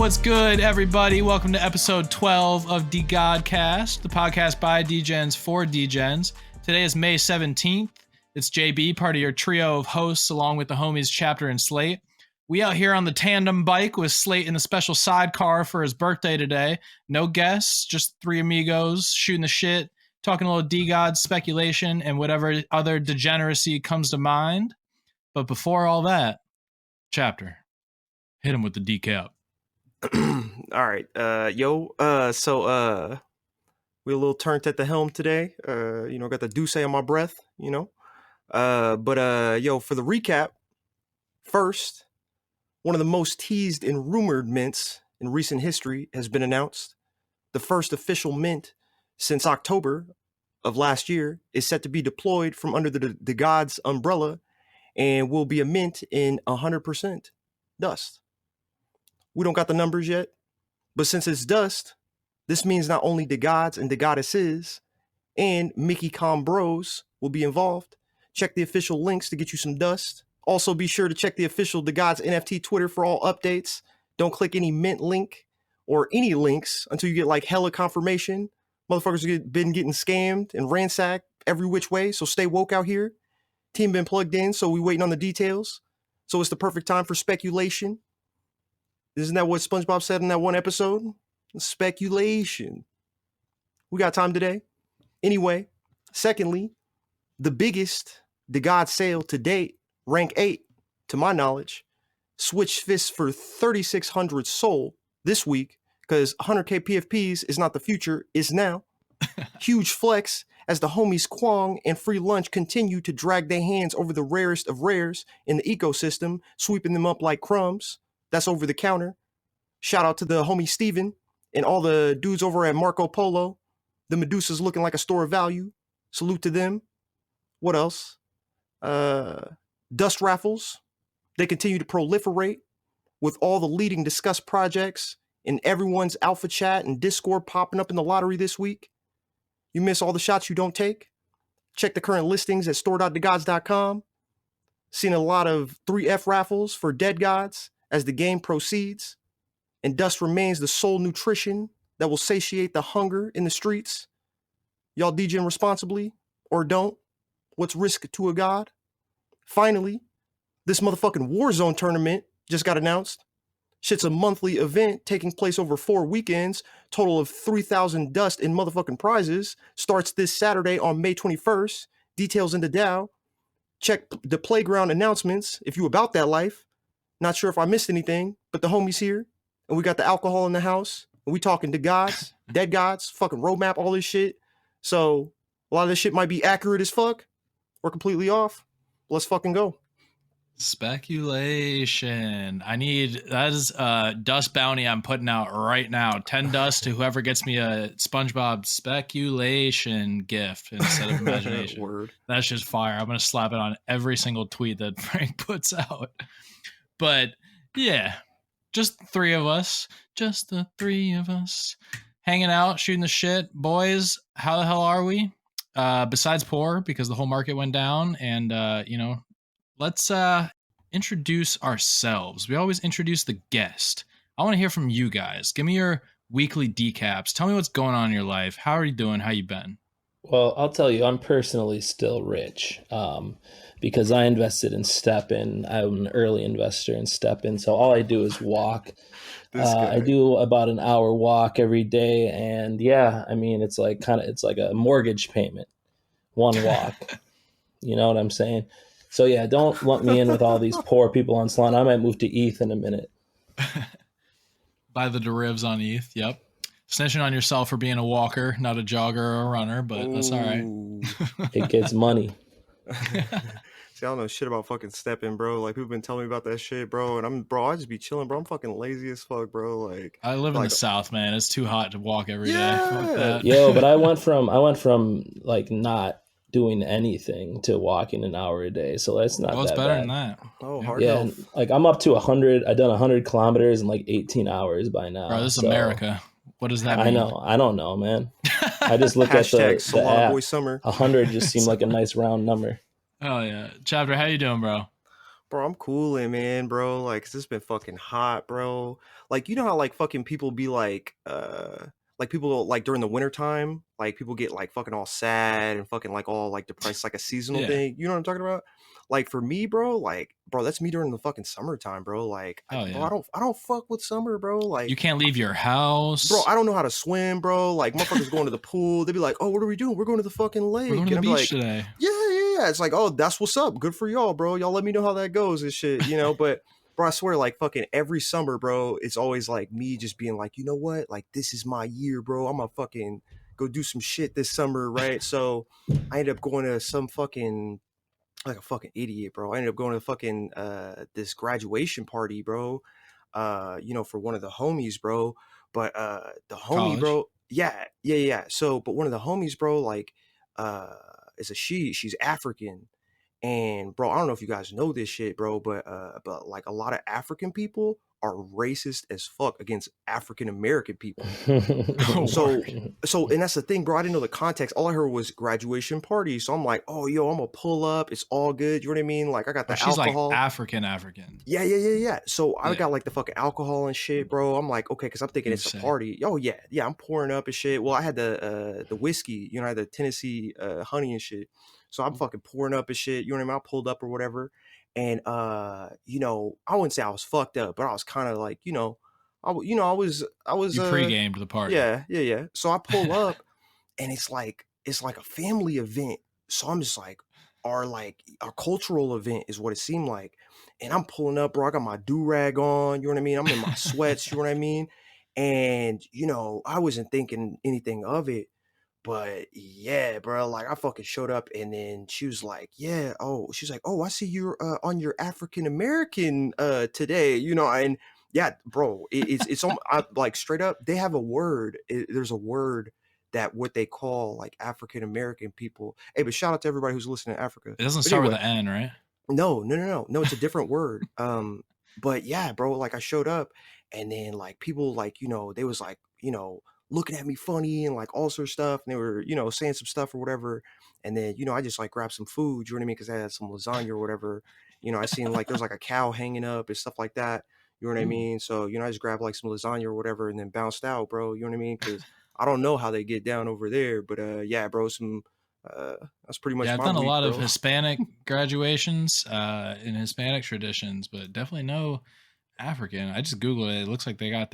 what's good, everybody? Welcome to episode 12 of DeGodCast, the podcast by DGens for DGens. Today is May 17th. It's JB, part of your trio of hosts, along with the homies Chapter and Slate. We out here on the tandem bike with Slate in the special sidecar for his birthday today. No guests, just three amigos shooting the shit, talking a little DeGods speculation and whatever other degeneracy comes to mind. But before all that, Chapter, hit him with the decap. All right, so we a little turned at the helm today. Got the Douce on my breath, for the recap, first, one of the most teased and rumored mints in recent history has been announced. The first official mint since October of last year is set to be deployed from under the DeGods umbrella and will be a mint in 100% dust. We don't got the numbers yet, but since it's dust, this means not only DeGods and DeGoddesses and Mickey Com Bros will be involved. Check the official links to get you some dust. Also, be sure to check the official DeGods NFT Twitter for all updates. Don't click any mint link or any links until you get like hella confirmation. Motherfuckers have been getting scammed and ransacked every which way, so stay woke out here. Team been plugged in, so we waiting on the details. So it's the perfect time for speculation. Isn't that what SpongeBob said in that one episode? Speculation. We got time today. Anyway, secondly, the biggest DeGod sale to date, rank 8, to my knowledge, switched fists for 3,600 sold this week because 100K PFPs is not the future, is now. Huge flex as the homies Kwong and Free Lunch continue to drag their hands over the rarest of rares in the ecosystem, sweeping them up like crumbs. That's over the counter. Shout out to the homie Steven and all the dudes over at Marco Polo. The Medusa's looking like a store of value. Salute to them. What else? Dust raffles. They continue to proliferate with all the leading discussed projects in everyone's alpha chat and Discord popping up in the lottery this week. You miss all the shots you don't take? Check the current listings at store.degods.com. Seen a lot of 3F raffles for Dead Gods as the game proceeds, and dust remains the sole nutrition that will satiate the hunger in the streets. Y'all DJing responsibly, or don't? What's risk to a god? Finally, this motherfucking Warzone tournament just got announced. Shit's a monthly event taking place over 4 weekends, total of 3,000 dust in motherfucking prizes. Starts this Saturday on May 21st. Details in the DAO. Check the playground announcements if you about that life. Not sure if I missed anything, but the homies here, and we got the alcohol in the house, and we talking to gods, dead gods, fucking roadmap, all this shit. So a lot of this shit might be accurate as fuck or completely off. Let's fucking go. Speculation. That is a dust bounty I'm putting out right now. 10 dust to whoever gets me a SpongeBob speculation gift instead of imagination. Word. That's just fire. I'm going to slap it on every single tweet that Frank puts out. But yeah, just the three of us, hanging out, shooting the shit. Boys, how the hell are we? Besides poor, because the whole market went down. And, let's introduce ourselves. We always introduce the guest. I want to hear from you guys. Give me your weekly decaps. Tell me what's going on in your life. How are you doing? How you been? Well, I'll tell you, I'm personally still rich because I invested in StepIn. I'm an early investor in StepIn, so all I do is walk. I do about an hour walk every day, and yeah, I mean, it's like a mortgage payment, one walk. You know what I'm saying? So yeah, don't lump me in with all these poor people on Solana. I might move to ETH in a minute. Buy the derivs on ETH, yep. Snitching on yourself for being a walker, not a jogger or a runner, but that's all right. It gets money. See, I don't know shit about fucking StepIn, bro. Like, people been telling me about that shit, bro. And I just be chilling, bro. I'm fucking lazy as fuck, bro. Like, I live in the South, man. It's too hot to walk every day. Fuck that. Yo, but I went from like not doing anything to walking an hour a day. So that's not that better bad. than that. Oh, hard yeah. enough. Like I'm up to 100. I've done 100 kilometers in like 18 hours by now. Bro, this is America. What does that mean? I know. I don't know, man. I just look at the Solana app. Boy Summer. 100 just seemed like a nice round number. Oh yeah. Chapter, how you doing, bro? Bro, I'm cooling, man, bro. Like, 'cause it's been fucking hot, bro. Like, you know how like fucking people be like people like during the winter time, like people get like fucking all sad and fucking like all like depressed, like a seasonal Yeah. thing. You know what I'm talking about? Like for me, bro, like, bro, that's me during the fucking summertime, bro. Like, Oh, bro, yeah. I don't fuck with summer, bro. Like, You can't leave your house. bro, I don't know how to swim, bro. Like, motherfuckers going to the pool. They be like, oh, what are we doing? We're going to the fucking lake. We're going to the And I'd be beach like, today. yeah. It's like, oh, that's what's up. Good for y'all, bro. Y'all let me know how that goes and shit, you know? But, bro, I swear, like, fucking every summer, bro, it's always like me just being like, you know what? Like, this is my year, bro. I'm gonna fucking go do some shit this summer, right? So I ended up going to some fucking, like a fucking idiot, bro. I ended up going to fucking this graduation party, bro. You know, for one of the homies, bro. But the homie, College? bro, yeah. So, but one of the homies, bro, like, is a she's African. And bro, I don't know if you guys know this shit, bro, but like a lot of African people are racist as fuck against African American people. Oh, So, word. and that's the thing, bro. I didn't know the context. All I heard was graduation party. So I'm like, oh, yo, I'm gonna pull up. It's all good. You know what I mean? Like I got the Oh, she's like alcohol. African. Yeah. So I Yeah. got like the fucking alcohol and shit, bro. I'm like, okay, because I'm thinking it's a Insane. party. Oh yeah. I'm pouring up and shit. Well, I had the whiskey, you know, I had the Tennessee honey and shit. So I'm fucking pouring up and shit. You know what I mean? I pulled up or whatever, and you know, I wouldn't say I was fucked up, but I was kind of like, you know, I was You pre-gamed the party. yeah. So I pull up, and it's like a family event. So I'm just like, our cultural event is what it seemed like. And I'm pulling up, bro. I got my do-rag on, you know what I mean? I'm in my sweats, you know what I mean? And, you know, I wasn't thinking anything of it. But yeah, bro, like I fucking showed up and then she was like, she's like, oh, I see you're on your African American today, you know, and yeah, bro, it's like straight up, they have a word. There's a word that what they call like African American people. Hey, but shout out to everybody who's listening to Africa. It doesn't But start anyway, with an N, right? no, it's a different word. But yeah, bro, like I showed up and then like people like, you know, they was like, you know, looking at me funny and like all sorts of stuff. And they were, you know, saying some stuff or whatever. And then, you know, I just like grabbed some food, you know what I mean? Cause I had some lasagna or whatever. You know, I seen like there was like a cow hanging up and stuff like that. You know what I mean? So, you know, I just grabbed like some lasagna or whatever and then bounced out, bro. You know what I mean? Cause I don't know how they get down over there. But yeah, bro, that's pretty much Yeah, I've my done a week, lot bro. of Hispanic graduations in Hispanic traditions, but definitely no African. I just Googled it. It looks like they got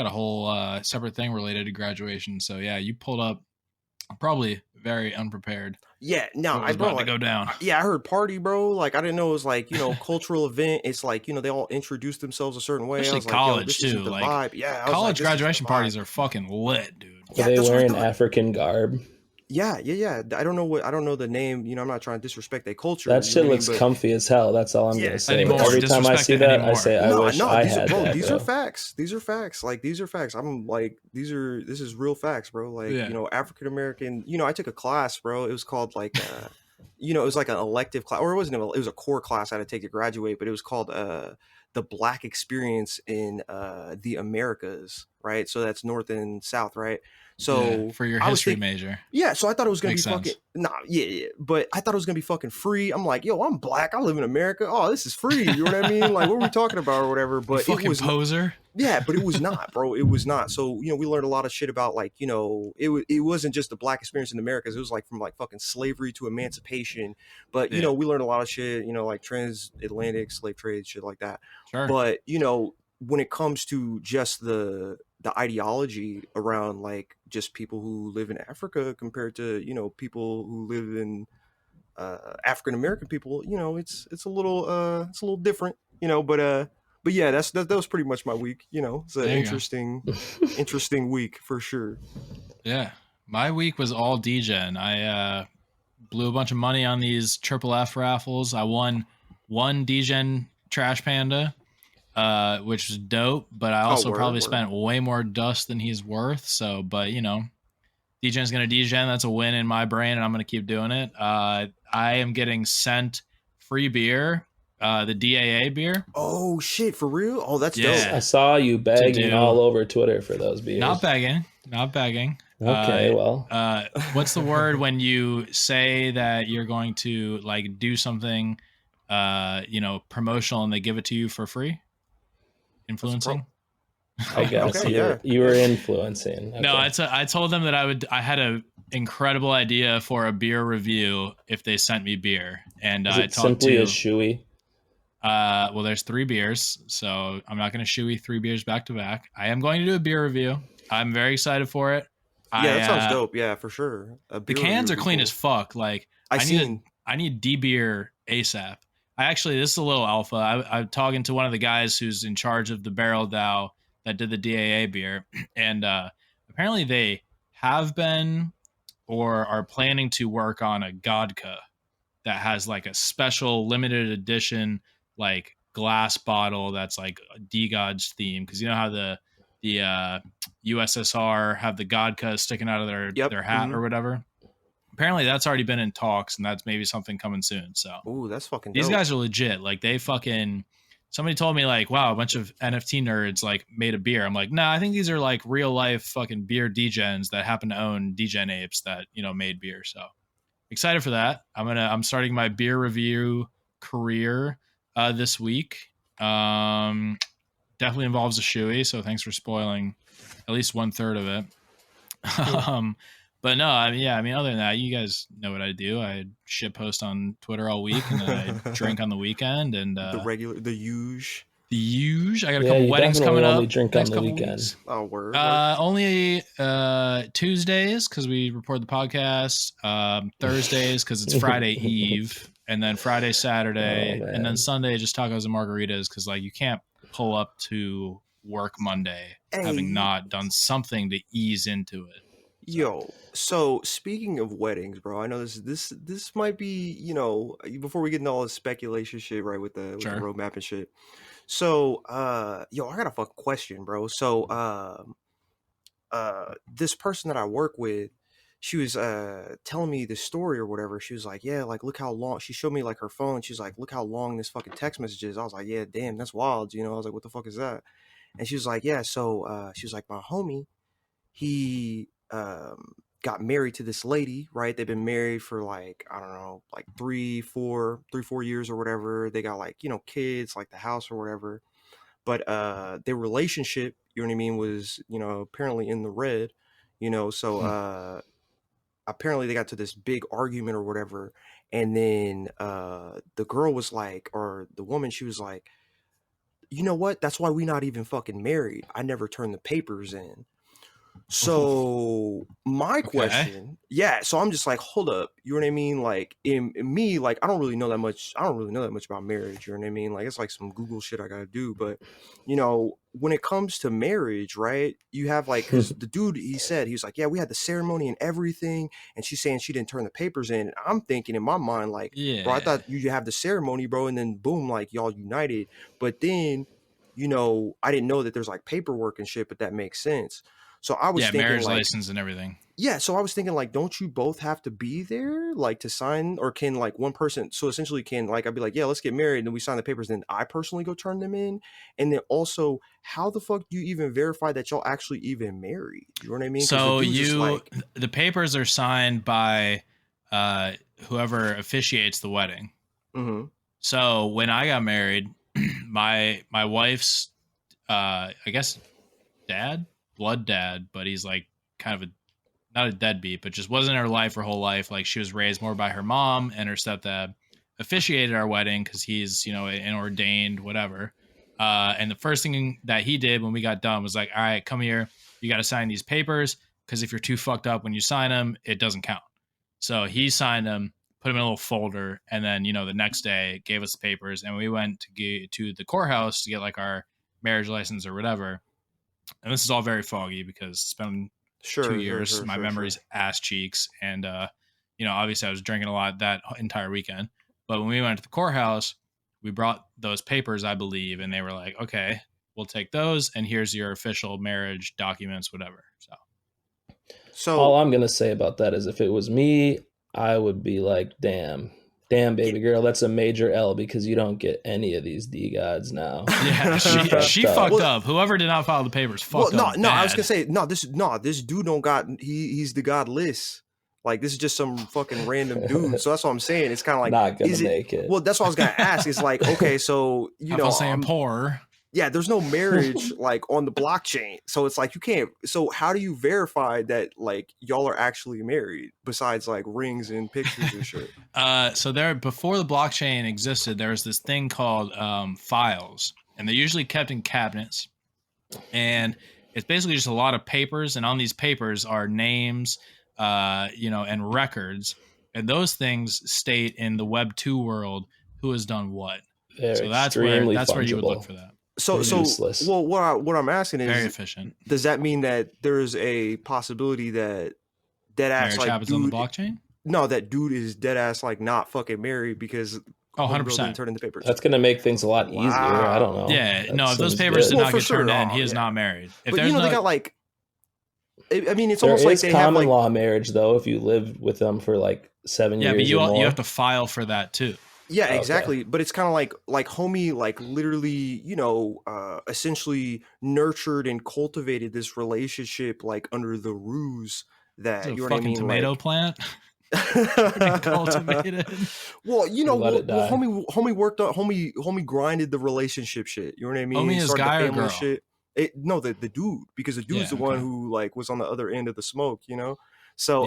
a whole separate thing related to graduation. So yeah, you pulled up probably very unprepared. Yeah, no, What was bro, about to like, go down. yeah, I heard party, bro. Like, I didn't know it was like, you know, cultural event. It's like, you know, they all introduce themselves a certain way. I Especially was like, yo, college this too. isn't the Like vibe. Yeah, I was like, college this isn't the graduation parties vibe. are fucking lit, dude. Are Yeah, they that's what I wearing thought. African garb? Yeah. I don't know the name. You know, I'm not trying to disrespect their culture. That You know shit what I mean? looks But comfy as hell. That's all I'm yeah, gonna say. Anymore. Every time I Disrespect see it that, I anymore. say, I wish I had that. these are Bro. facts. These are facts. Like, these are facts. I'm like, this is real facts, bro. Like, Yeah. you know, African American, you know, I took a class, bro. It was called like, you know, it was like an elective class, or it wasn't, it was a core class I had to take to graduate, but it was called, the Black Experience in the Americas, right? So that's North and South, right? So Yeah, for your I was history thinking, major. yeah, so I thought it was gonna Makes be fucking sense. yeah, but I thought it was gonna be fucking free. I'm like, yo, I'm black, I live in America. Oh, this is free. You know what I mean? Like, what are we talking about or whatever? You But it fucking was poser. yeah, but it was not, bro. It was not. So, you know, we learned a lot of shit about like, you know, it wasn't just the Black experience in the Americas. It was like from like fucking slavery to emancipation. But, you Yeah. know, we learned a lot of shit, you know, like transatlantic slave trade, shit like that. Sure. But, you know, when it comes to just the ideology around like just people who live in Africa compared to, you know, people who live in African American people, you know, it's a little different, you know, but yeah, that was pretty much my week, you know. It's an There you go. interesting week for sure. Yeah. My week was all DGen. I blew a bunch of money on these triple F raffles. I won one DGen Trash Panda, which was dope, but I also probably spent way more dust than he's worth. So, but you know, DGen's going to DGen. That's a win in my brain, and I'm going to keep doing it. I am getting sent free beer, the DAA beer. Oh shit, for real? Oh, that's Yeah. dope. I saw you begging all over Twitter for those beers. Not begging. Okay, well. What's the word when you say that you're going to like do something promotional and they give it to you for free? Influencing? I guess you were influencing. Okay. No, I told them that I had a incredible idea for a beer review if they sent me beer, and Is I it talked simply to a shoey? well, there's 3 beers, so I'm not going to shoey 3 beers back to back. I am going to do a beer review. I'm very excited for it. Yeah, that sounds dope. Yeah, for sure. The cans are clean as fuck. Like I need D beer ASAP. This is a little alpha. I'm talking to one of the guys who's in charge of the Barrel DAO that did the DAA beer, and apparently they have been or are planning to work on a Godka that has like a special limited edition like glass bottle that's like a DeGods theme, because you know how the USSR have the Godka sticking out of their hat or whatever. Apparently that's already been in talks, and that's maybe something coming soon. So ooh, that's fucking these dope. guys are legit. Like they fucking, somebody told me like, wow, a bunch of NFT nerds like made a beer. I'm like, nah, I think these are like real life fucking beer degens that happen to own degen apes that, made beer. So excited for that. I'm starting my beer review career this week. Definitely involves a shoey, so thanks for spoiling at least 1/3 of it. But no, other than that, you guys know what I do. I shit post on Twitter all week, and then I drink on the weekend, and the huge. I got a couple weddings coming up. Only drink on the weekend. Weeks. Oh, word. Only Tuesdays because we record the podcast. Thursdays because it's Friday Eve, and then Friday, Saturday, and then Sunday just tacos and margaritas because like you can't pull up to work Monday having not done something to ease into it. Yo, so speaking of weddings, bro, I know this might be, before we get into all this speculation shit, right, with the roadmap and shit. So, I got a fucking question, bro. So, this person that I work with, she was telling me this story or whatever. She was like, yeah, like look how long. She showed me like her phone. She's like, look how long this fucking text message is. I was like, yeah, damn, that's wild. I was like, what the fuck is that? And she was like, yeah. So she was like, my homie, he got married to this lady, right? They've been married for like, I don't know, like 3-4 years or whatever. They got like, kids, like the house or whatever. But their relationship, you know what I mean, was, apparently in the red, so apparently they got to this big argument or whatever. And then the girl was like, or the woman, she was like, you know what? That's why we not even fucking married. I never turned the papers in. So my question, so I'm just like, hold up, you know what I mean? Like in me, like I don't really know that much about marriage, you know what I mean? Like it's like some Google shit I gotta do, but when it comes to marriage, right, you have like, 'cause the dude, he was like, yeah, we had the ceremony and everything, and she's saying she didn't turn the papers in. And I'm thinking in my mind, like, bro, I thought you have the ceremony, bro, and then boom, like y'all united. But then, I didn't know that there's like paperwork and shit, but that makes sense. So I was thinking marriage like, license and everything. Yeah, so I was thinking like, don't you both have to be there, like to sign, or can like one person? So essentially, can like I'd be like, yeah, let's get married, and then we sign the papers, then I personally go turn them in, and then also, how the fuck do you even verify that y'all actually even married? You know what I mean? So the papers are signed by whoever officiates the wedding. Mm-hmm. So when I got married, my wife's I guess blood dad, but he's like kind of not a deadbeat, but just wasn't in her life her whole life. Like she was raised more by her mom, and her stepdad officiated our wedding because he's, an ordained whatever. And the first thing that he did when we got done was like, all right, come here. You got to sign these papers because if you're too fucked up when you sign them, it doesn't count. So he signed them, put them in a little folder, and then, the next day gave us the papers, and we went to the courthouse to get like our marriage license or whatever. And this is all very foggy because it's been 2 years. My memory's ass cheeks. And, obviously I was drinking a lot that entire weekend. But when we went to the courthouse, we brought those papers, I believe. And they were like, okay, we'll take those. And here's your official marriage documents, whatever. So all I'm going to say about that is if it was me, I would be like, damn, baby girl, that's a major L because you don't get any of these DeGods now. Yeah, she fucked up. Whoever did not file the papers fucked up. No, I was gonna say this dude don't got. He's the godless. Like, this is just some fucking random dude. So that's what I'm saying. It's kind of like, not gonna is make it. Well, that's what I was gonna ask. It's like, okay, so I'm saying poor. Yeah, there's no marriage like on the blockchain. So it's like you can't. So how do you verify that like y'all are actually married besides like rings and pictures and shit? So there, before the blockchain existed, there was this thing called files, and they're usually kept in cabinets. And it's basically just a lot of papers, and on these papers are names, and records, and those things state in the Web 2 world who has done what. So that's where you would look for that. So well, what I'm asking is, very efficient. Does that mean that there's a possibility that dead ass marriage like happens dude, on the blockchain? No, that dude is dead ass like not fucking married because 100% turn in the papers. That's gonna make things a lot easier. I don't know. Yeah, that no, if those papers did not get turned in, he is yeah. not married. If but they got like, I mean, it's there almost like they common have like law marriage though. If you lived with them for like 7 years, but you or more. have to file for that too. Yeah, exactly. But it's kind of like homie, like literally, essentially nurtured and cultivated this relationship like under the ruse that you know what I mean. Tomato like, plant. Cultivated. Well, homie worked on homie grinded the relationship shit. You know what I mean? Homie is guy or girl? Shit. No, the dude, because the dude's the one who like was on the other end of the smoke. So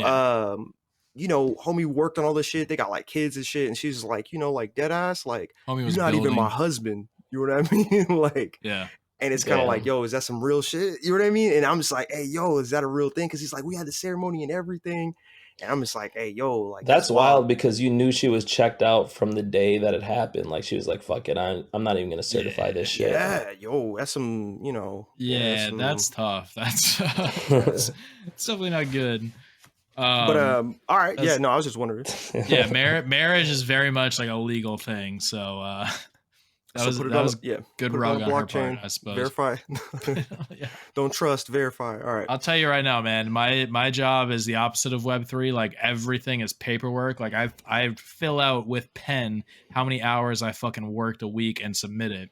homie worked on all this shit. They got like kids and shit, and she's like, like dead ass, like you're not even my husband. You know what I mean? Like, yeah. And it's kind of like, yo, is that some real shit? You know what I mean? And I'm just like, hey, yo, is that a real thing? Because he's like, we had the ceremony and everything. And I'm just like, hey, yo, like that's wild because you knew she was checked out from the day that it happened. Like she was like, fuck it, I'm not even gonna certify this shit. Yeah, yo, that's some, Yeah, that's tough. That's it's definitely not good. But all right, yeah, no, I was just wondering. Yeah, marriage is very much like a legal thing. So that was good rug on her part, I suppose. Verify. Yeah. Don't trust, verify. All right. I'll tell you right now, man. My job is the opposite of Web3. Like everything is paperwork. Like I fill out with pen how many hours I fucking worked a week and submit it.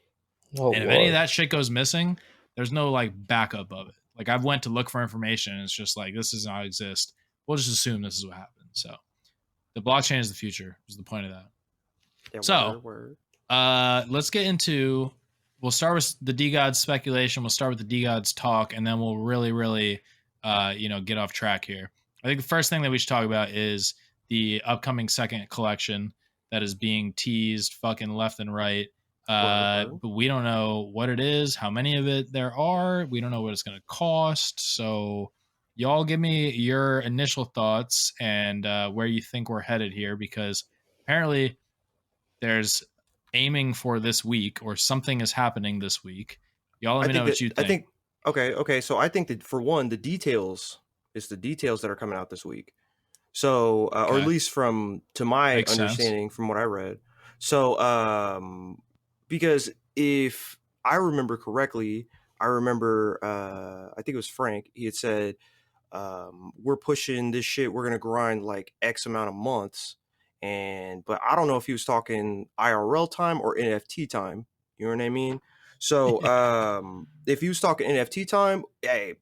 Oh, and if any of that shit goes missing, there's no like backup of it. Like I've went to look for information, and it's just like this does not exist. We'll just assume this is what happened. So the blockchain is the future. Is the point of that. Yeah, so. Word. Let's get into. We'll start with the DeGods speculation. We'll start with the DeGods talk, and then we'll really, get off track here. I think the first thing that we should talk about is the upcoming second collection that is being teased fucking left and right. But we don't know what it is, how many of it there are. We don't know what it's going to cost. So y'all give me your initial thoughts and where you think we're headed here, because apparently there's aiming for this week or something is happening this week. Y'all let me know what you think. Okay. So I think that for one, it's the details that are coming out this week. So, or at least to my understanding from what I read. So, because if I remember correctly, I think it was Frank. He had said, we're pushing this shit. We're going to grind like X amount of months. But I don't know if he was talking IRL time or NFT time. You know what I mean? So if he was talking NFT time, hey,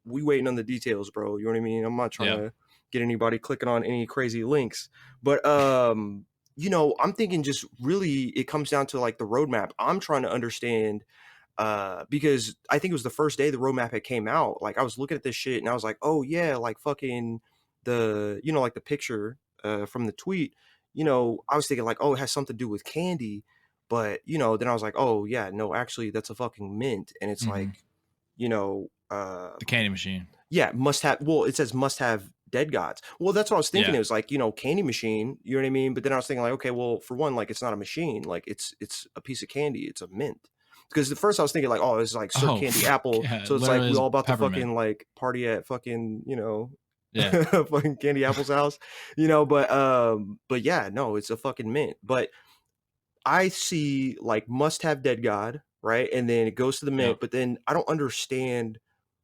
we waiting on the details, bro. You know what I mean? I'm not trying to get anybody clicking on any crazy links. But I'm thinking just really it comes down to like the roadmap. I'm trying to understand because I think it was the first day the roadmap had came out. Like I was looking at this shit and I was like, oh yeah, like fucking like the picture from the tweet, I was thinking like, oh, it has something to do with candy, but then I was like, oh yeah, no, actually that's a fucking mint, and it's like, the candy machine. Yeah, must have. Well, it says must have dead gods. Well, that's what I was thinking. Yeah. It was like candy machine. You know what I mean? But then I was thinking like, okay, well, for one, like it's not a machine, like it's a piece of candy, it's a mint. Because at first I was thinking like, oh, it's like candy apple, so it's like we all about to fucking like party at fucking yeah, fucking Candy Apple's house, but yeah, no, it's a fucking mint. But I see like must have dead god, right? And then it goes to the mint, but then I don't understand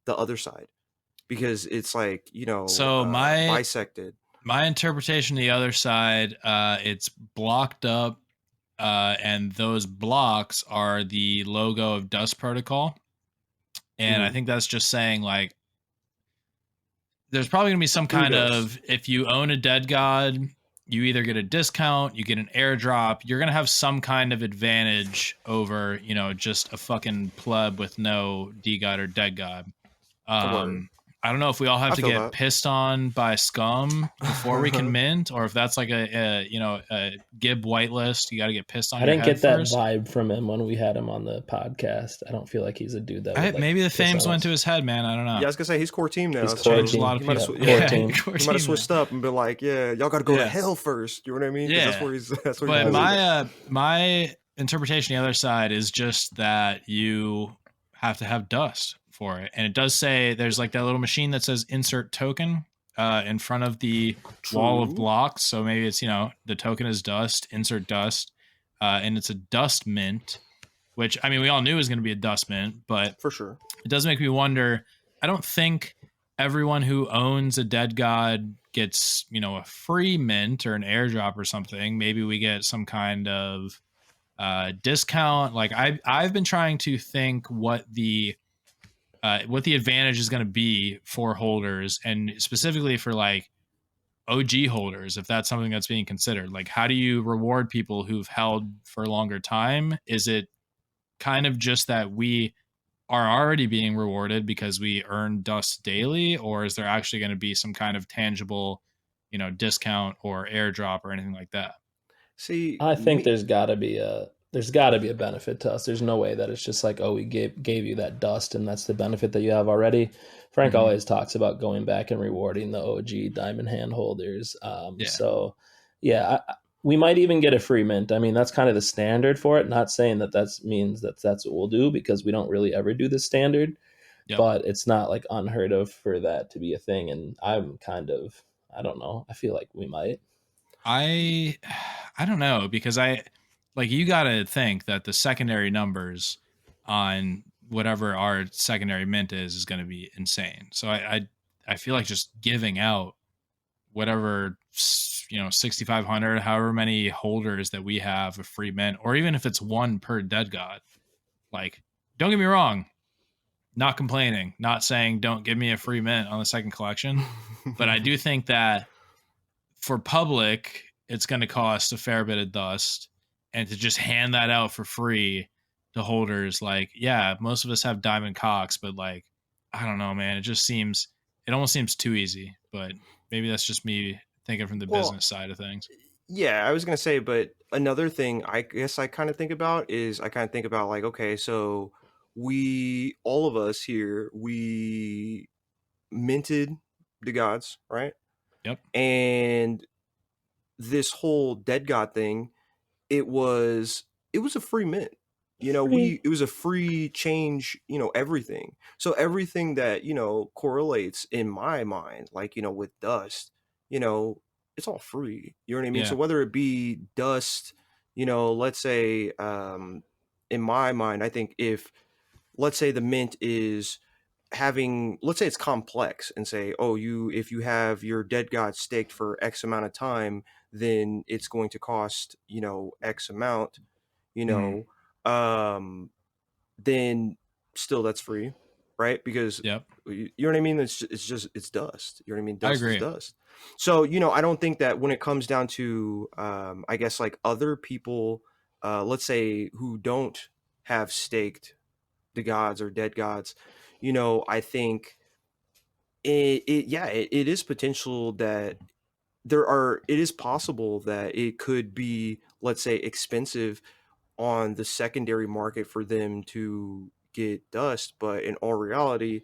the other side because it's like, so bisected. My interpretation of the other side, it's blocked up, and those blocks are the logo of Dust Protocol. And I think that's just saying like, there's probably gonna be some kind Kudos. of, if you own a dead god, you either get a discount, you get an airdrop, you're gonna have some kind of advantage over, you know, just a fucking pleb with no DeGod or dead god. I don't know if we all have to get pissed on by scum before we can mint, or if that's like a Gib whitelist. You got to get pissed on. I didn't get first. that vibe from him when we had him on the podcast. I don't feel like he's a dude that would, like, maybe the fames went to his head, man. I don't know. Yeah, I was gonna say he's core team now. He's core team. A lot of people. He might have switched up and been like, "Yeah, y'all got to go to hell first." You know what I mean? Yeah, that's where he's. That's where but my interpretation, the other side, is just that you have to have dust for it, and it does say there's like that little machine that says insert token in front of the wall of blocks. So maybe it's, you know, the token is dust, insert dust, and it's a dust mint, which, I mean, we all knew it was going to be a dust mint, but for sure it does make me wonder. I don't think everyone who owns a dead god gets, you know, a free mint or an airdrop or something. Maybe we get some kind of discount. Like I've been trying to think what the advantage is going to be for holders, and specifically for like OG holders, if that's something that's being considered. Like, how do you reward people who've held for a longer time? Is it kind of just that we are already being rewarded because we earn dust daily, or is there actually going to be some kind of tangible, you know, discount or airdrop or anything like that? See, I think there's got to be a benefit to us. There's no way that it's just like, oh, we gave you that dust and that's the benefit that you have already. Frank always talks about going back and rewarding the OG diamond hand holders. So yeah, we might even get a free mint. I mean, that's kind of the standard for it. Not saying that means that's what we'll do, because we don't really ever do the standard, but it's not like unheard of for that to be a thing. And I'm kind of, I don't know. I feel like we might. I don't know, because you got to think that the secondary numbers on whatever our secondary mint is going to be insane. So I feel like just giving out whatever, you know, 6,500, however many holders that we have a free mint, or even if it's one per dead god. Like, don't get me wrong, not complaining, not saying don't give me a free mint on the second collection, but I do think that for public, it's going to cost a fair bit of dust, and to just hand that out for free to holders, like, yeah, most of us have diamond cocks, but like, I don't know, man, it almost seems too easy, but maybe that's just me thinking from the business side of things. Yeah, I was going to say, but another thing I guess I kind of think about is like, okay, so all of us here, we minted DeGods, right? Yep. And this whole dead god thing, it was a free mint. You know, it was a free change, you know, everything. So everything that, you know, correlates in my mind, like, you know, with dust, you know, it's all free. You know what I mean? Yeah. So whether it be dust, you know, let's say, in my mind, I think let's say the mint is let's say it's complex, and say, oh, if you have your dead god staked for X amount of time, then it's going to cost, you know, X amount, you know, then still that's free, right? Because you know what I mean? It's dust. You know what I mean? Dust is dust. So, you know, I don't think that when it comes down to, I guess, like other people, let's say, who don't have staked DeGods or dead gods, you know, I think it is potential that it is possible that it could be, let's say, expensive on the secondary market for them to get dust, but in all reality,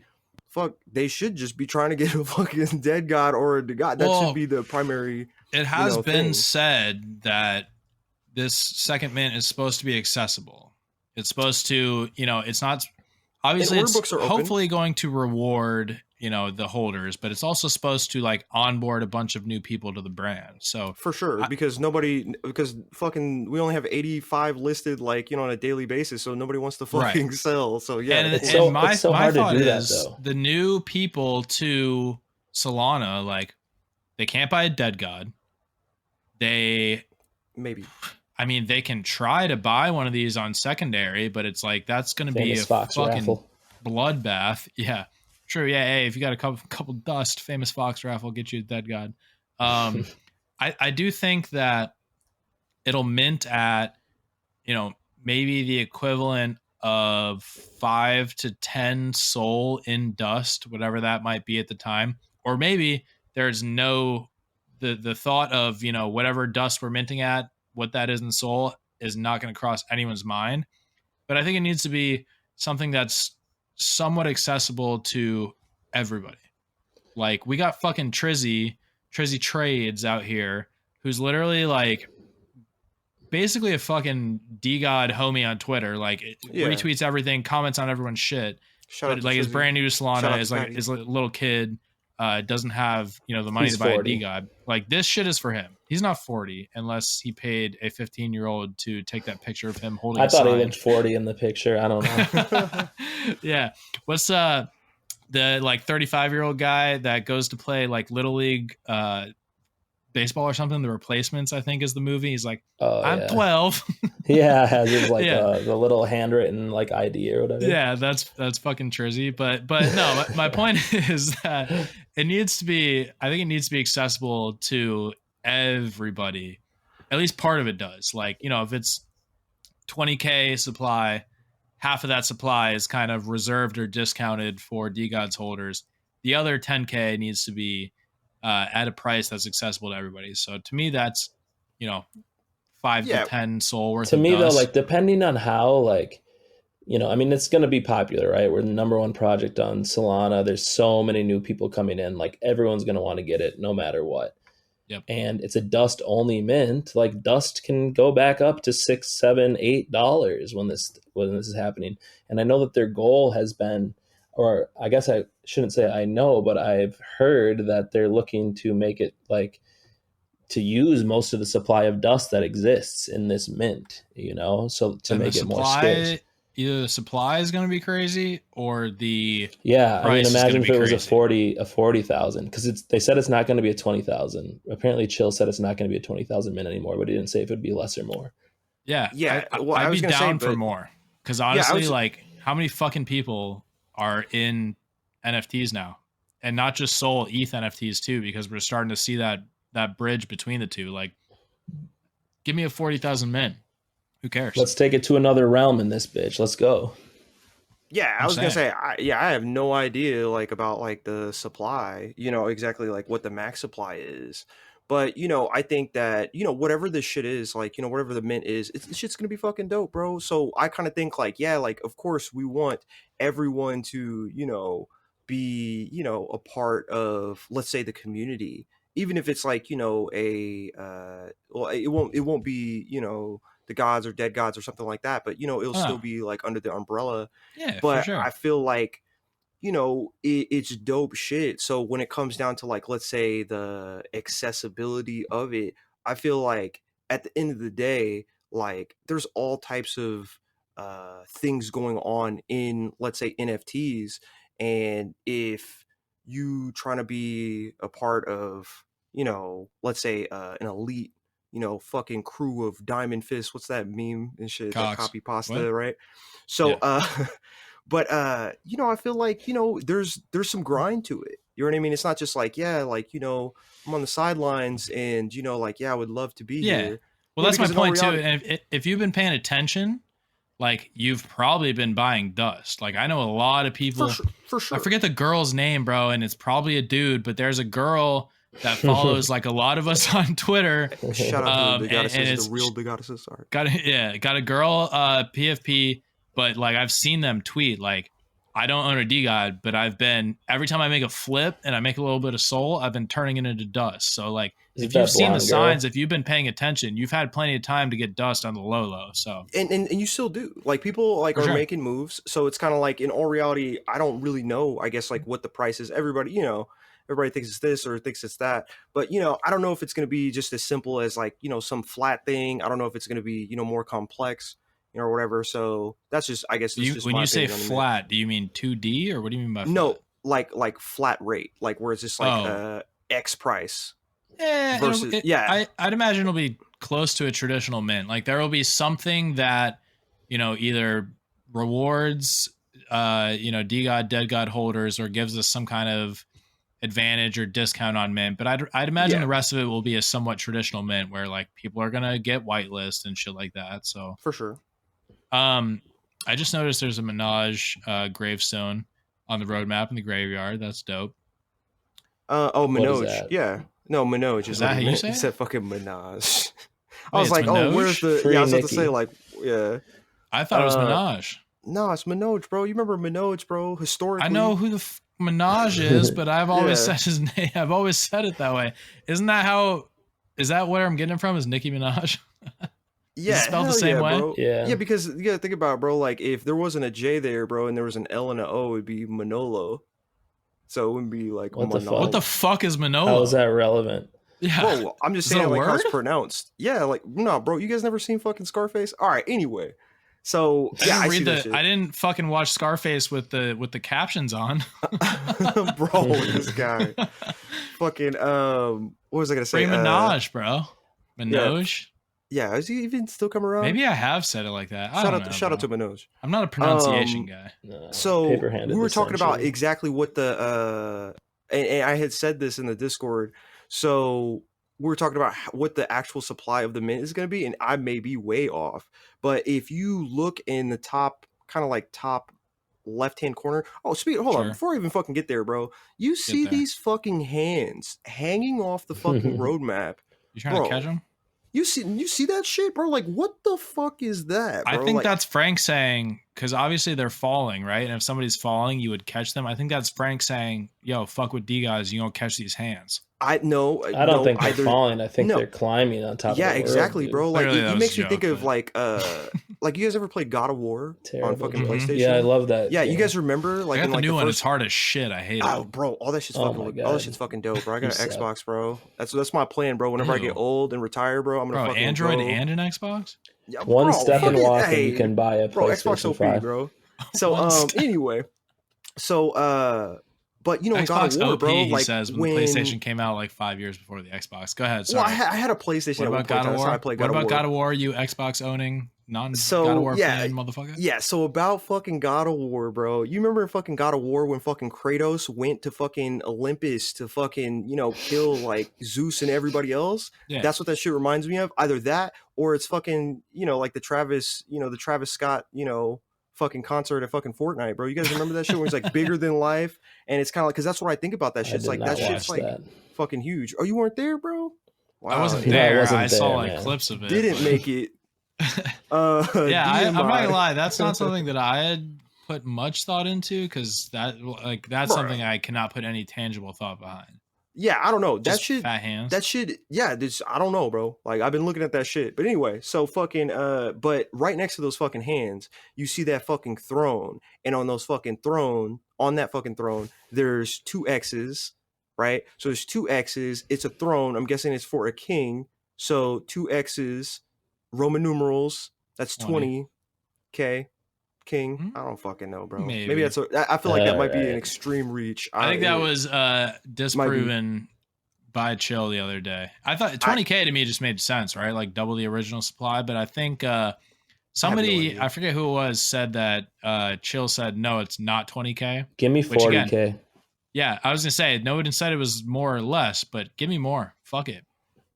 they should just be trying to get a fucking dead god or a DeGod. That should be the primary. It has been said that this second mint is supposed to be accessible. It's supposed to, you know, it's not, obviously it's hopefully going to reward, you know, the holders, but it's also supposed to like onboard a bunch of new people to the brand. So for sure, because fucking we only have 85 listed, like, you know, on a daily basis, so nobody wants to fucking sell. So yeah, and my thought is the new people to Solana, like, they can't buy a dead god. They can try to buy one of these on secondary, but it's like, that's going to be a fucking bloodbath. Yeah. True. Yeah. Hey, if you got a couple dust, famous Fox raffle, get you a dead god. I do think that it'll mint at, maybe the equivalent of 5 to 10 soul in dust, whatever that might be at the time. Or maybe there's the thought of, whatever dust we're minting at, what that is in soul is not going to cross anyone's mind. But I think it needs to be something that's somewhat accessible to everybody. Like, we got fucking Trizzy Trades out here, who's literally like basically a fucking DeGod homie on Twitter. Like, retweets everything, comments on everyone's shit. But like, is brand new to Solana, is a little kid, doesn't have the money to buy 40. A DeGod. Like, this shit is for him. He's not 40 unless he paid a 15-year-old to take that picture of him holding. I thought he looked 40 in the picture. I don't know. Yeah. What's the like 35-year-old guy that goes to play like Little League baseball or something? The Replacements, I think, is the movie. He's like, I'm 12. Yeah, has his like the little handwritten like ID or whatever. Yeah, that's fucking Trizzy. But no, my point is that it needs to be. I think it needs to be accessible to everybody. At least part of it does. Like, if it's 20K supply, half of that supply is kind of reserved or discounted for DeGods holders. The other 10K needs to be at a price that's accessible to everybody. So to me, that's 5 to 10 soul worth. To of me, dust. though, like depending on how, like, I mean, it's going to be popular, right? We're the number one project on Solana. There's so many new people coming in. Like, everyone's going to want to get it no matter what. Yep. And it's a dust only mint. Like, dust can go back up to $6, $7, $8 when this is happening. And I know that their goal has been, or I guess I shouldn't say I know, but I've heard that they're looking to make it like to use most of the supply of dust that exists in this mint, so to make it more scarce. Either the supply is going to be crazy or the I mean, imagine if it was crazy. a 40,000, because they said it's not going to be a 20,000. Apparently, Chill said it's not going to be a 20,000 mint anymore, but he didn't say if it'd be less or more. Yeah, I'd be down for more, because honestly, like, how many fucking people are in NFTs now, and not just Sol, ETH NFTs too, because we're starting to see that bridge between the two. Like, give me a 40,000 mint. Who cares? Let's take it to another realm in this bitch. Let's go. Yeah, I was gonna say, I have no idea like about like the supply, exactly like what the max supply is. But I think that whatever this shit is, like whatever the mint is, this shit's gonna be fucking dope, bro. So I kind of think like, like of course we want everyone to be a part of, let's say, the community, even if it's like well, it won't be the gods or dead gods or something like that, but it'll still be like under the umbrella. Yeah, but for sure. I feel like it's dope shit. So when it comes down to like, let's say, the accessibility of it, I feel like at the end of the day, like there's all types of things going on in, let's say, NFTs. And if you trying to be a part of, let's say an elite, fucking crew of Diamond Fist, what's that meme and shit, like copy pasta, what? Right? So but I feel like there's some grind to it. You know what I mean? It's not just like, I'm on the sidelines and I would love to be here. Well, that's my point too. And if you've been paying attention, like, you've probably been buying dust. Like, I know a lot of people. For sure. I forget the girl's name, bro, and it's probably a dude, but there's a girl that follows like a lot of us on Twitter. Shout out to the goddesses, the real goddesses. Sorry. Got a girl PFP, but like I've seen them tweet like, I don't own a DeGod, but I've been, every time I make a flip and I make a little bit of soul, I've been turning it into dust. So like, if you've seen the signs, if you've been paying attention, you've had plenty of time to get dust on the low. So and you still do. Like, people like are making moves. So it's kind of like, in all reality, I don't really know, I guess, like what the price is. Everybody thinks it's this or thinks it's that. But I don't know if it's going to be just as simple as like some flat thing. I don't know if it's going to be more complex, or whatever. So that's just, I guess, when you say flat, do you mean 2D or what do you mean by flat? No, like flat rate, like where it's just like X price. Versus, I'd imagine it'll be close to a traditional mint. Like, there will be something that either rewards DeGod, dead God holders, or gives us some kind of advantage or discount on mint. But I'd imagine the rest of it will be a somewhat traditional mint where like people are gonna get whitelist and shit like that. So for sure. I just noticed there's a Minaj gravestone on the roadmap in the graveyard. That's dope. Minoj. Yeah. No, Minoj is that how you say He it? said fucking Minaj. I Wait, was like, Minoj? where's the... Free I was about to Nicki. say, like, yeah. I thought it was Minaj. No, it's Minoj, bro. You remember Minoj, bro? Historically. I know who the Minaj is, but I've always Yeah. said his name. I've always said it that way. Isn't that how... Is that where I'm getting it from? Is Nicki Minaj? Yeah, Is it spelled the hell same yeah, way? bro. Yeah. Yeah, because you gotta think about it, bro. Like, if there wasn't a J there, bro, and there was an L and an O, it'd be Manolo. So it wouldn't be like What the Manolo. What the fuck is Manolo? How is that relevant? Yeah. Bro, I'm just Is saying that a like how it's word? pronounced. Yeah, like no, bro. You guys never seen fucking Scarface? All right. Anyway, so I yeah, didn't I see that read I didn't fucking watch Scarface with the captions on. shit. Bro, this guy. Fucking what was I gonna say? Free Minaj, bro. Minoj. Yeah, is he even still coming around? Maybe I have said it like that. I don't know, Shout out to bro. Minoj. I'm not a pronunciation guy. No, So paper-handed, we were talking about essentially. exactly what the and I had said this in the Discord. So we were talking about what the actual supply of the mint is going to be, and I may be way off. But if you look in the top, kind of like top left-hand corner. Oh, hold on. Sure. Before I even fucking get there, bro, you see there. these fucking hands hanging off the fucking roadmap. You trying Bro, to catch him? You see that shit, bro? Like, what the fuck is that, bro? I think Like, that's Frank saying, because obviously they're falling, right? And if somebody's falling, you would catch them. I think that's Frank saying, yo, fuck with DeGods, you don't catch these hands. I know. I don't think they're falling. I think they're climbing on top of the world, exactly, dude. bro. Like Clearly that it was makes a me think joke, of like like you guys ever played God of War Terrible. on fucking Mhm. PlayStation? Yeah, I love that. Yeah, game. you guys remember like I got in the like new the one. first... It's hard as shit. I hate Oh, it. bro, all that shit's Oh fucking my all that God. shit's fucking dope, bro. I got You an suck. Xbox, bro. That's my plan, bro. Whenever I Ew. get old and retire, bro, I'm gonna Bro, fucking Android go... and an Xbox? Yeah, One bro, step and fucking- walk, and hey, you can buy a bro, Xbox PlayStation OP, 5. bro. So One step. anyway, so but you know, in God Xbox of War, OP, bro, he like says, when the PlayStation came out like 5 years before the Xbox. Go ahead. Well, Sorry. I had a PlayStation What at one about point. God of That's how I War? played What God of about War. God of War, you Xbox owning, non So, God of War yeah. fan motherfucker? Yeah, so about fucking God of War, bro. You remember in fucking God of War when fucking Kratos went to fucking Olympus to fucking, kill like Zeus and everybody else? Yeah. That's what that shit reminds me of. Either that or it's fucking, like the Travis Scott, fucking concert at fucking Fortnite, bro. You guys remember that shit where it's like bigger than life? And it's kind of like, because that's what I think about that shit. I It's did like, not that shit's watch like that. fucking huge. Oh, you weren't there, bro? Wow. I wasn't No, I there. wasn't I saw there, like man. clips of it. Didn't make it. Yeah, I'm not DMI. gonna lie. That's not something that I had put much thought into because that's Bruh. something I cannot put any tangible thought behind. Yeah, I don't know. That Just shit. fat hands. That shit, yeah, I don't know, bro. Like, I've been looking at that shit. But anyway, so fucking, but right next to those fucking hands, you see that fucking throne. And on that fucking throne, there's two X's, right? So there's two X's. It's a throne. I'm guessing it's for a king. So two X's, Roman numerals. That's 20. 20K. King. Hmm? I don't fucking know, bro. Maybe. Maybe that's I feel like that might be an Alright. extreme reach. I think that it- was disproven by Chill the other day. I thought 20K to me just made sense, right? Like double the original supply. But I think somebody, idea. I forget who it was, said that Chill said, no, it's not 20K. Give me Which again- 40K. Yeah, I was going to say, no one said it was more or less, but give me more. Fuck it.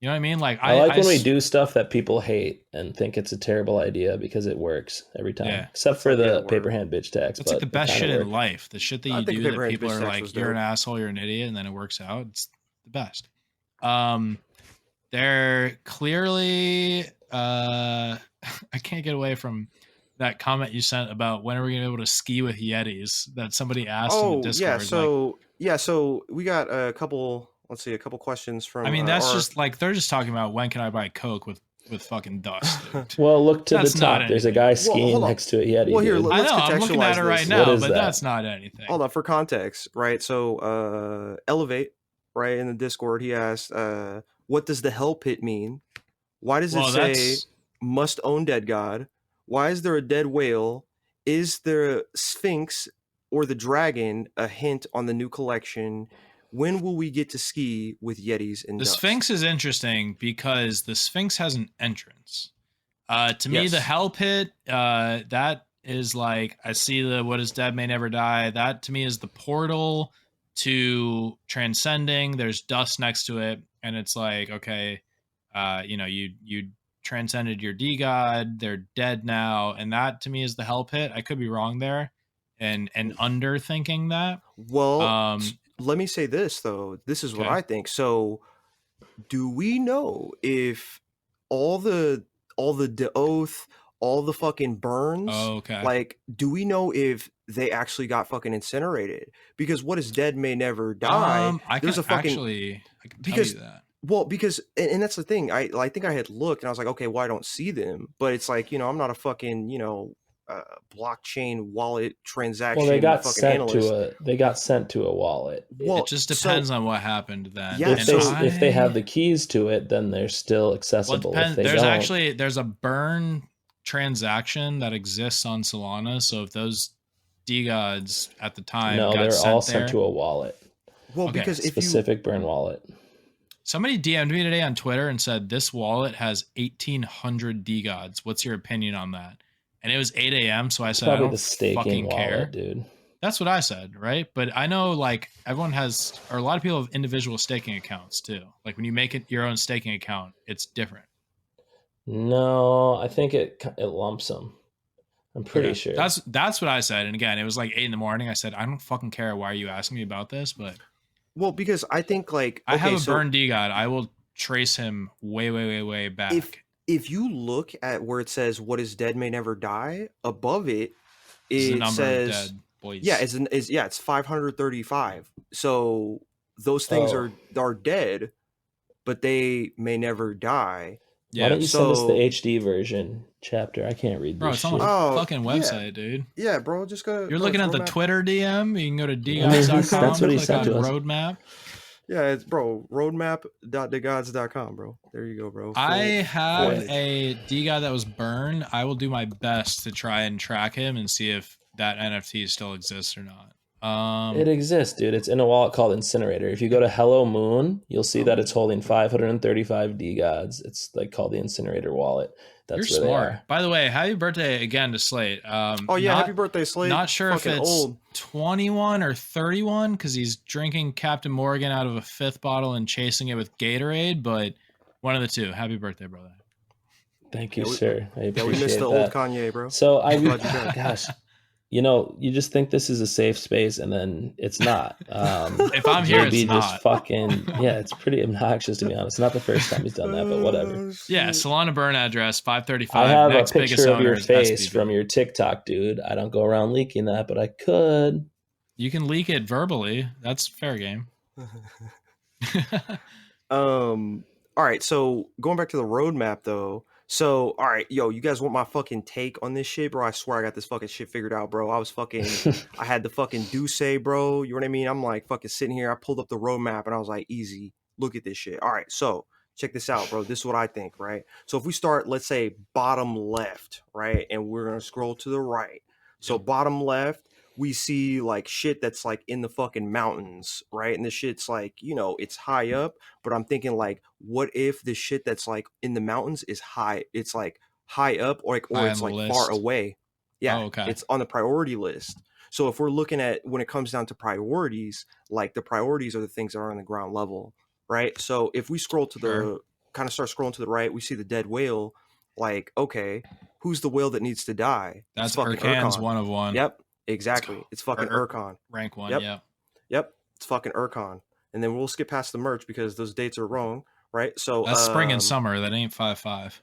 You know what I mean? Like I like when we do stuff that people hate and think it's a terrible idea because it works every time. Yeah. Except for like the that paper word. hand bitch tax. It's like the but it best kinda shit in worked. life. The shit that I you think do that paper hand people bitch are tax like, was you're an dope. asshole, you're an idiot, and then it works out. It's the best. They're clearly I can't get away from that comment you sent about when are we gonna be able to ski with Yetis that somebody asked in the Discord. So we got a couple questions from I mean, that's our- just like they're just talking about when can I buy Coke with fucking dust, dude. Well, look to That's the not top. There's a anything. guy Well, skiing hold on. next to a Yeti. Well, here, dude. I let's know, I'm looking at contextualize it right this. now, What is but that? that's not anything. Hold on, for context, right? So Elevate, right, in the Discord, he asked, what does the hell pit mean? Why does it say must own dead god? Why is there a dead whale? Is there a Sphinx or the dragon a hint on the new collection? When will we get to ski with Yetis and The dust? Sphinx is interesting because the Sphinx has an entrance. To me, Yes. the Hell Pit, that is like, I see the what is dead may never die. That to me is the portal to transcending. There's dust next to it, and it's like, okay, you transcended your DeGod. They're dead now, and that to me is the hell pit. I could be wrong there, and underthinking that. Well, let me say this though. This is what I think. So, do we know if all the oath, all the fucking burns, like, do we know if they actually got fucking incinerated? Because what is dead may never die. There's a fucking I can tell you that. Well, because and that's the thing. I think I had looked and I was like, okay, well, I don't see them, but it's like, I'm not a fucking blockchain wallet transaction. Well, they got sent to a wallet. Well, it just depends on what happened then. Yeah, if they have the keys to it, then they're still accessible. Well, there's a burn transaction that exists on Solana. So if those DeGods at the time they're all sent to a wallet. Well, because if specific burn wallet. Somebody DM'd me today on Twitter and said this wallet has 1,800 DeGods. What's your opinion on that? And it was 8 a.m. So I said, probably I don't the staking fucking wallet, care, dude. That's what I said, right? But I know like everyone has, or a lot of people have individual staking accounts too. Like when you make it your own staking account, it's different. No, I think it lumps them. I'm pretty sure. That's what I said. And again, it was like 8 a.m. I said, I don't fucking care. Why are you asking me about this? But well, because I think like I have a burn DeGod. I will trace him way back. If you look at where it says "What is dead may never die," above it, it says dead boys. Yeah, it's 535. So those things are dead, but they may never die. Yeah. Why don't you send us the HD version chapter? I can't read this. Bro, it's on the fucking website, dude. Yeah, bro, just go. You're looking at the Twitter DM. You can go to DeGods.com. That's what he click sent on to us. Roadmap. Yeah, it's roadmap.degods.com, bro. There you go, bro. I have a DeGod that was burned. I will do my best to try and track him and see if that NFT still exists or not. It exists, dude. It's in a wallet called Incinerator. If you go to Hello Moon, you'll see that it's holding 535 DeGods. It's like called the Incinerator wallet. That's You're smart. By the way, happy birthday again to Slate. Happy birthday, Slate. Not sure fucking if it's old. 21 or 31 because he's drinking Captain Morgan out of a 5th bottle and chasing it with Gatorade, but one of the two. Happy birthday, brother. Thank you, sir. I appreciate we missed the old Kanye, bro. So gosh, you just think this is a safe space, and then it's not. If I'm here, it's not. It's pretty obnoxious, to be honest. It's not the first time he's done that, but whatever. Yeah, Solana burn address 535. I have next a picture biggest of your owner is face SPV. from your TikTok, dude. I don't go around leaking that, but I could. You can leak it verbally. That's fair game. All right, so going back to the roadmap though. So, all right, you guys want my fucking take on this shit, bro? I swear I got this fucking shit figured out, bro. I had the fucking Duce, bro. You know what I mean? I'm like fucking sitting here. I pulled up the roadmap and I was like, easy, look at this shit. All right, so check this out, bro. This is what I think, right? So if we start, let's say bottom left, right? And we're going to scroll to the right. So bottom left, we see like shit that's like in the fucking mountains, right? And the shit's like, it's high up, but I'm thinking like, what if the shit that's like in the mountains is high? It's like high up or it's like far away. Yeah, it's on the priority list. So if we're looking at when it comes down to priorities, like the priorities are the things that are on the ground level, right? So if we scroll to the kind of start scrolling to the right, we see the dead whale. Like, okay, who's the whale that needs to die? That's fucking Urkan's one of one. Yep. Exactly. It's fucking Urkan. Rank 1, Yep. It's fucking Urkan. And then we'll skip past the merch because those dates are wrong, right? So that's spring and summer. That ain't 5/5.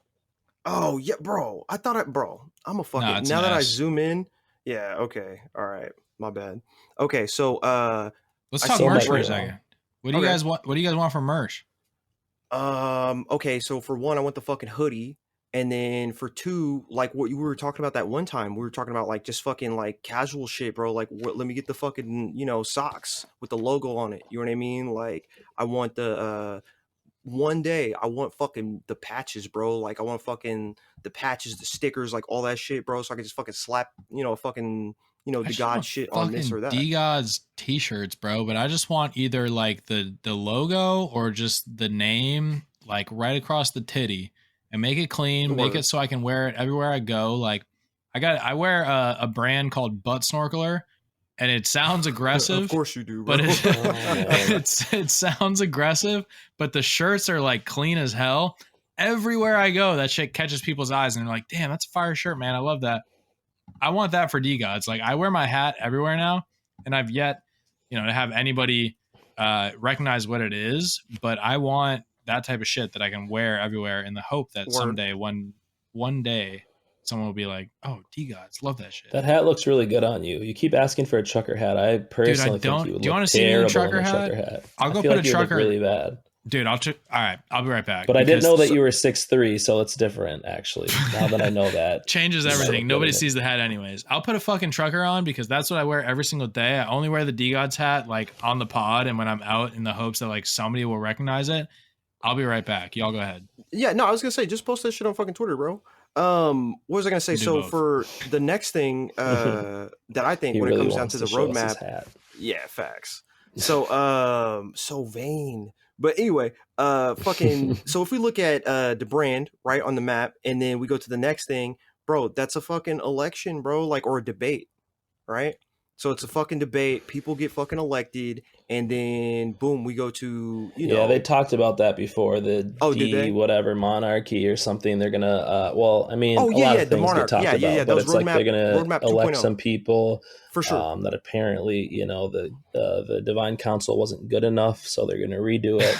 Oh, yeah, bro. I'm a fucking now that I zoom in. Yeah, okay. All right. My bad. Okay, so let's talk merch for a second. What do you guys want? What do you guys want from merch? Okay, so for one, I want the fucking hoodie. And then for two, like what you were talking about that one time, we were talking about like just fucking like casual shit, bro. Like, let me get the fucking, socks with the logo on it. You know what I mean? Like, I want the, one day I want fucking the patches, bro. Like, I want fucking the patches, the stickers, like all that shit, bro. So I can just fucking slap, fucking, the God shit on this or that. DeGods t-shirts, bro. But I just want either like the logo or just the name, like right across the titty. And make it clean, make it so I can wear it everywhere I go. Like, I wear a brand called Butt Snorkeler, and it sounds aggressive. Of course you do, bro. But it sounds aggressive, but the shirts are like clean as hell. Everywhere I go, that shit catches people's eyes, and they're like, "Damn, that's a fire shirt, man! I love that." I want that for DeGods. Like, I wear my hat everywhere now, and I've yet, to have anybody recognize what it is. But I want that type of shit that I can wear everywhere, in the hope that someday, one day, someone will be like, "Oh, DeGods, love that shit." That hat looks really good on you. You keep asking for a trucker hat. I personally think you would look terrible in a trucker hat. I'll go put a trucker. Really bad. Dude, all right, I'll be right back. But I didn't know that you were 6'3", so it's different, actually. Now that I know that. Changes everything. Nobody sees the hat anyways. I'll put a fucking trucker on because that's what I wear every single day. I only wear the DeGods hat like on the pod and when I'm out, in the hopes that like somebody will recognize it. I'll be right back. Y'all go ahead. Yeah, no, I was going to say, just post that shit on fucking Twitter, bro. What was I going to say? So both. For the next thing that I think when really it comes down to the roadmap. Yeah, facts. So, so vain. But anyway, fucking, so if we look at the brand right on the map, and then we go to the next thing, bro, that's a fucking election, bro, like, or a debate, right? So it's a fucking debate. People get fucking elected, and then boom, we go to, Yeah, they talked about that before. The whatever monarchy or something. They're gonna, a lot of things they talked about, but it's like they're gonna elect some people. For sure. That apparently, the Divine Council wasn't good enough, so they're going to redo it.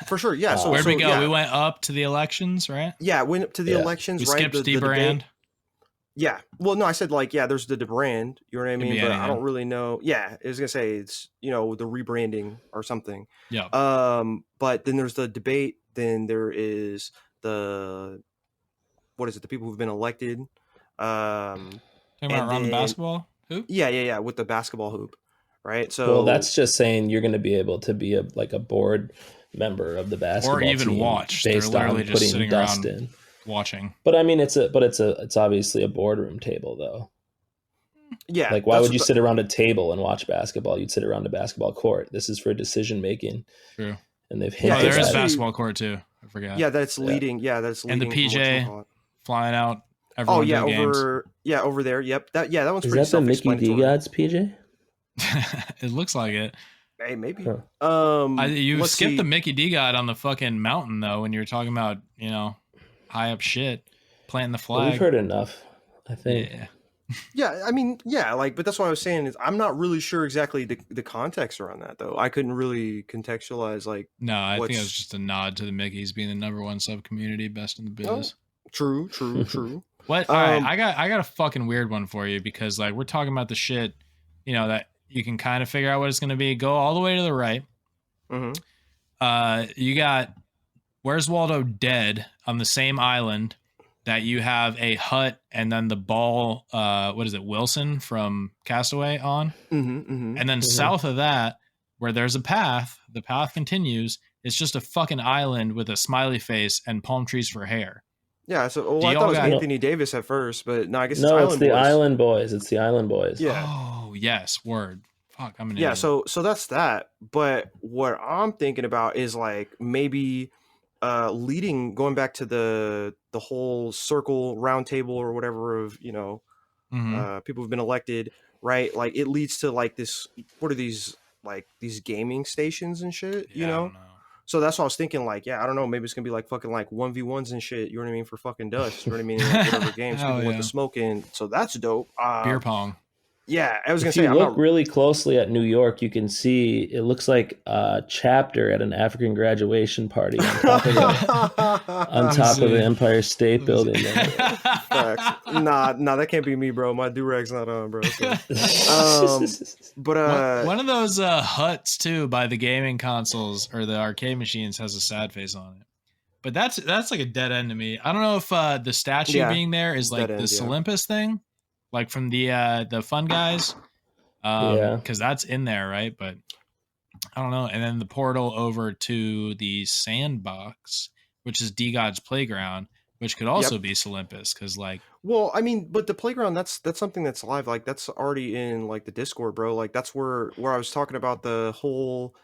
For sure, yeah. So where'd we go? Yeah. We went up to the elections, right? Yeah, went up to the elections, we right? Skipped the brand. Yeah. Well, no, I said there's the brand. You know what I mean? But I don't really know. Yeah, I was gonna say it's the rebranding or something. Yeah. But then there's the debate. Then there is the people who've been elected. Talking about around the basketball hoop? Yeah, with the basketball hoop, right? So, well, that's just saying you're going to be able to be a board member of the basketball team, or even watch based on putting dust in, watching. But I mean, it's obviously a boardroom table, though. Yeah, like why would you sit around a table and watch basketball? You'd sit around a basketball court. This is for decision making. True. And they've hinted. There is basketball court too. I forgot. Yeah, that's leading. Yeah, that's leading. And the PJ flying out. Over there. Yep. That one's is pretty that the Mickey DeGods PJ? It looks like it. Hey, maybe. Huh. You skipped the Mickey DeGod on the fucking mountain though when you were talking about high up shit, planting the flag. Well, we've heard enough, I think. Yeah, I mean, yeah, but that's what I was saying is I'm not really sure exactly the context around that though. I couldn't really contextualize No, I think it was just a nod to the Mickeys being the number one sub community, best in the biz. Oh, true. What? All right, I got a fucking weird one for you because we're talking about the shit, that you can kind of figure out what it's going to be. Go all the way to the right. Mm-hmm. You got Where's Waldo dead on the same island that you have a hut and then the ball. What is it? Wilson from Castaway on. And then south of that, where there's a path, the path continues. It's just a fucking island with a smiley face and palm trees for hair. Yeah, so I thought it was Anthony Davis at first, but no, I guess it's the Island Boys. It's the Island Boys. Yeah. Oh yes, word. Fuck, I'm an idiot. So that's that. But what I'm thinking about is maybe going back to the whole circle round table or whatever of people who've been elected, right? Like it leads to this. What are these these gaming stations and shit? I don't know. So that's what I was thinking. I don't know. Maybe it's gonna be fucking 1v1s and shit. You know what I mean? For fucking dust. You know what I mean? Whatever games people want to smoke in. So that's dope. Beer pong. Yeah, I was gonna say. If you look really closely at New York, you can see it looks like a chapter at an African graduation party on top of the Empire State Building. Nah, that can't be me, bro. My do-rag's not on, bro. So. But one of those huts too by the gaming consoles or the arcade machines has a sad face on it. But that's like a dead end to me. I don't know if the statue being there is like this Olympus thing. Like from the Fun Guys, because that's in there, right? But I don't know. And then the portal over to the Sandbox, which is DeGod's playground, which could also be Olympus, because well, I mean, but the playground that's something that's live. That's already in the Discord, bro. That's where I was talking about the whole.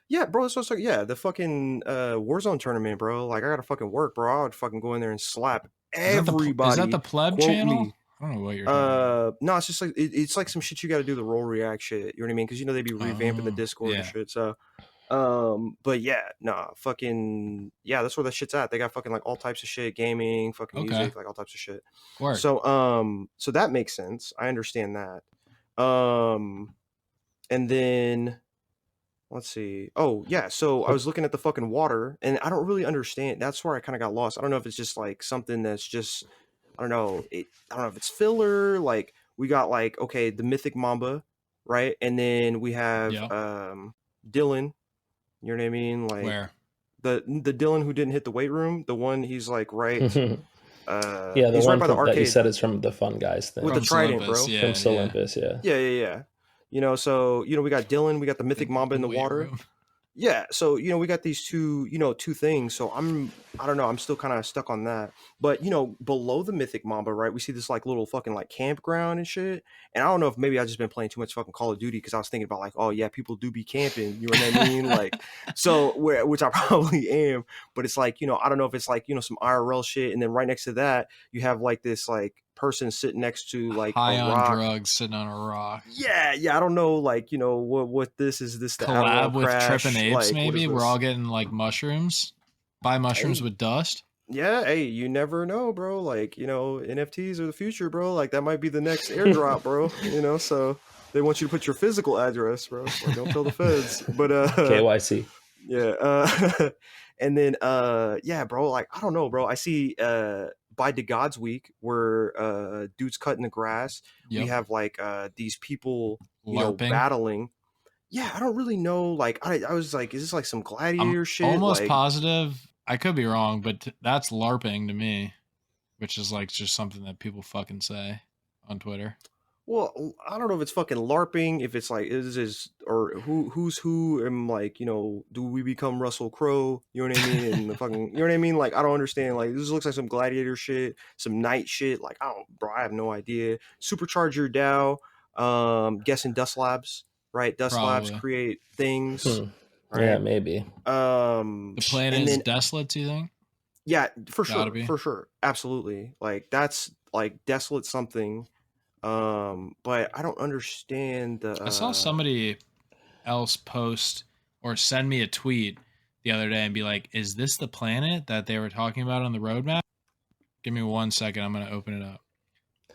Yeah, bro. That's what I was the fucking Warzone tournament, bro. I gotta fucking work, bro. I would fucking go in there and slap Everybody. Is that the pleb channel? Me. I don't know what you're talking about. No, it's just like it's like some shit you got to do, the role react shit. You know what I mean? Because they be revamping the Discord and shit. So, but yeah, nah, fucking yeah, that's where that shit's at. They got fucking like all types of shit, gaming, fucking music, like all types of shit. Word. So, so that makes sense. I understand that. And then let's see. Oh yeah, so I was looking at the fucking water, and I don't really understand. That's where I kind of got lost. I don't know if it's just like something that's just, I don't know. I don't know if it's filler. Like we got like, okay, the mythic Mamba, right? And then we have Dylan. You know what I mean? Like where the Dylan who didn't hit the weight room, the one he's like right. Yeah, the he's one right by the arcade that you said is from the Fun Guys thing. With the trident, Olympus, bro. From Olympus, Yeah. So, we got Dylan, we got the mythic Mamba in the water. Room. Yeah. So, we got these two things. So I don't know. I'm still kind of stuck on that. But, below the mythic Mamba, right, we see this like little fucking like campground and shit. And I don't know if maybe I just been playing too much fucking Call of Duty because I was thinking about like, oh yeah, people do be camping. You know what I mean? Like, so which I probably am. But it's like, I don't know if it's like, some IRL shit. And then right next to that, you have like this like person sitting next to like high a on rock. drugs sitting on a rock. Yeah, I don't know, like what this is. This the collab with Crash, Trippin' Apes? like, maybe we're all getting like mushrooms. Buy mushrooms with dust. Yeah, hey, you never know, bro. Like NFTs are the future, bro. Like that might be the next airdrop, bro. So they want you to put your physical address, bro. Like, don't tell the feds. But KYC. Yeah, and then yeah, bro. Like I don't know, bro. I see by DeGod's week where dudes cutting the grass. Yep. We have like these people LARPing. battling. Yeah, I don't really know. Like I was like, is this like some gladiator shit? Almost like, positive. I could be wrong, but that's LARPing to me, which is like just something that people fucking say on Twitter. Well, I don't know if it's fucking LARPing, if it's like is or who's who, and like do we become Russell Crowe? You know what I mean? And the fucking, you know what I mean? Like I don't understand. Like this looks like some gladiator shit, some knight shit. Like I have no idea. Supercharge your DAO. Guessing Dust Labs, right? Dust Labs create things. Right? Yeah, maybe. The plan is desolate. You think? Yeah, for sure, absolutely. Like that's like desolate something. But I don't understand I saw somebody else post or send me a tweet the other day and be like, is this the planet that they were talking about on the roadmap? Give me 1 second. I'm going to open it up.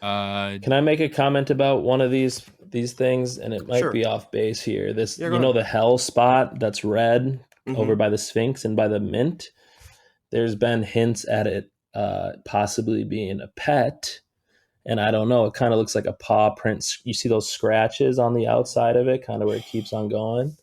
Can I make a comment about one of these things? And it might be off base here. This, the hell spot that's red over by the Sphinx and by the Mint. There's been hints at it possibly being a pet. And I don't know, it kind of looks like a paw print. You see those scratches on the outside of it, kind of where it keeps on going.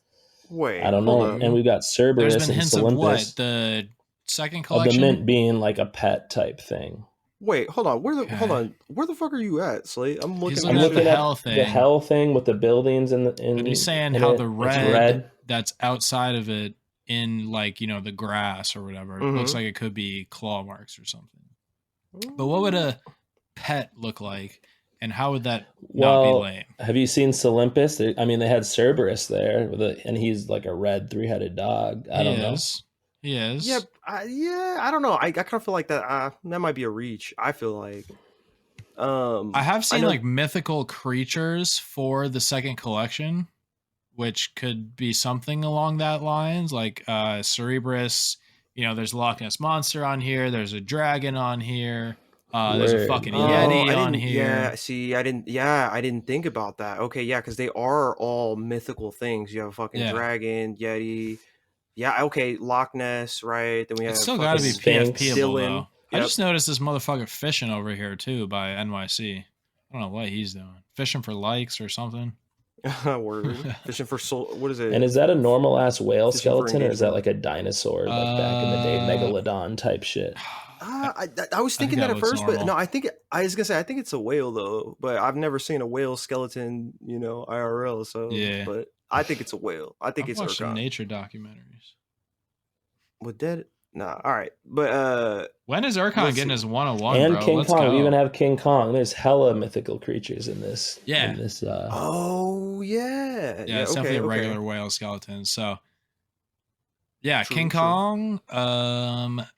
Wait, I don't know. And we got Cerberus and hints Olympus. Of what? The second collection? Of the Mint being like a pet type thing. Wait, hold on. Where the fuck are you at, Slate? I'm looking at the hell thing. The hell thing with the buildings and he's saying how the red that's outside of it in like, the grass or whatever. It looks like it could be claw marks or something. But what would a pet look like, and how would that not be lame? Have you seen Olympus? They had Cerberus there and he's like a red 3-headed dog. I don't know. He is. Yeah, I don't know. I kind of feel like that might be a reach. I feel like I have seen like mythical creatures for the second collection, which could be something along that lines, like Cerberus. There's a Loch Ness monster on here. There's a dragon on here. There's a fucking Yeti on here. Yeah, see, I didn't think about that. Okay, yeah, because they are all mythical things. You have a fucking dragon, Yeti. Yeah, okay, Loch Ness, right? Then we have it's still got to be PFPable, though. Yep. I just noticed this motherfucker fishing over here, too, by NYC. I don't know what he's doing. Fishing for likes or something. Word. Fishing for soul. What is it? And is that a normal-ass whale skeleton, or is that like a dinosaur, like back in the day, Megalodon type shit? I was thinking that at first, normal. But no, I was gonna say I think it's a whale though, but I've never seen a whale skeleton, IRL. So yeah, but I think it's a whale. I think it's watched some Urcon. nature documentaries. With that, nah. All right, but when is Urcon getting his 101? And bro? King Let's Kong. go. We even have King Kong. There's hella mythical creatures in this. Yeah. Oh yeah. Yeah. It's definitely a regular whale skeleton. So. Yeah, King Kong.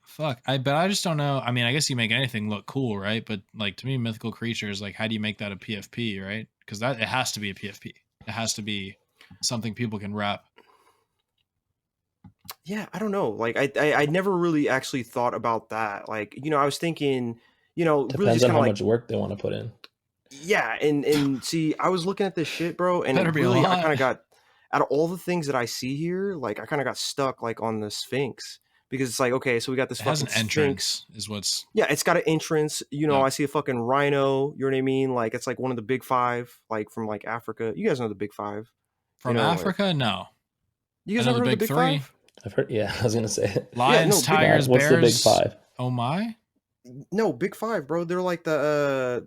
Fuck. But I just don't know. I mean, I guess you make anything look cool, right? But like to me, mythical creatures, like how do you make that a PFP, right? Because it has to be a PFP. It has to be something people can wrap. Yeah, I don't know. Like I never really actually thought about that. Like, I was thinking, Depends really just on how like, much work they want to put in. Yeah, and see, I was looking at this shit, bro, and Better it be a really, I lot. kind of got, out of all the things that I see here, like I kind of got stuck like on the Sphinx, because it's like, okay, so we got this It has fucking an entrance, Sphinx. is what's. Yeah, it's got an entrance. Yep. I see a fucking rhino. You know what I mean? Like it's like one of the big five, like from like Africa. You guys know the big five From like- Africa? No. You guys I ever know heard the of the big big three. five? I've heard. Yeah, I was gonna say it. Lions, no, tigers, What's bears. the big five? Oh my! No, big five, bro. They're like they're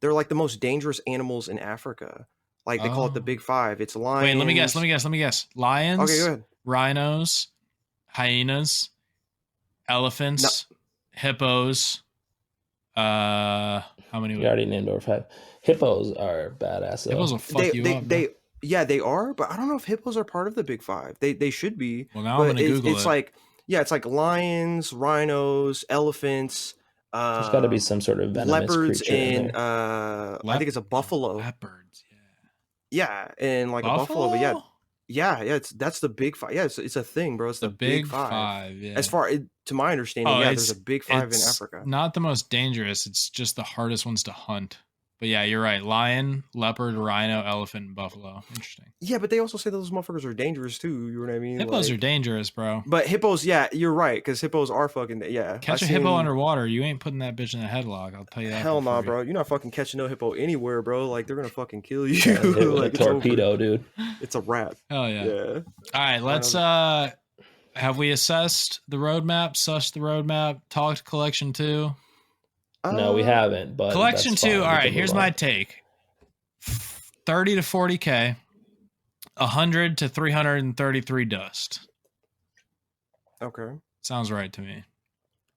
like the most dangerous animals in Africa. Like they call it the Oh. big five. It's lions. Wait, let me guess. Lions, Okay, go ahead. rhinos, hyenas, elephants, hippos. How many? You already named over 5. Hippos are badass though. Hippos will fuck you up. Bro. They are, but I don't know if hippos are part of the big five. They should be. Well, now but I'm gonna Google it's it. like, it's like lions, rhinos, elephants. There's got to be some sort of venomous leopards creature in and there. I think it's a buffalo. Leopards, Yeah, and like buffalo? a buffalo, but yeah, that's the big five. Yeah, it's a thing, bro. It's the big five. Yeah. As far to my understanding, there's a big five in Africa. Not the most dangerous. It's just the hardest ones to hunt. But yeah, you're right. Lion, leopard, rhino, elephant, and buffalo. Interesting. Yeah, but they also say those motherfuckers are dangerous too. You know what I mean? Hippos are dangerous, bro. But hippos, yeah, you're right, because hippos are fucking Catch a hippo underwater, you ain't putting that bitch in a headlock. I'll tell you that. Hell nah, bro. You're not fucking catching no hippo anywhere, bro. Like they're gonna fucking kill you. Hit with like a torpedo, dude. It's a wrap. Hell yeah. Yeah. All right, let's have we assessed the roadmap, sussed the roadmap, talked collection 2? No, we haven't. But Collection that's 2. fine. All We right, can here's move my on. take. 30 to 40K, 100 to 333 dust. Okay. Sounds right to me.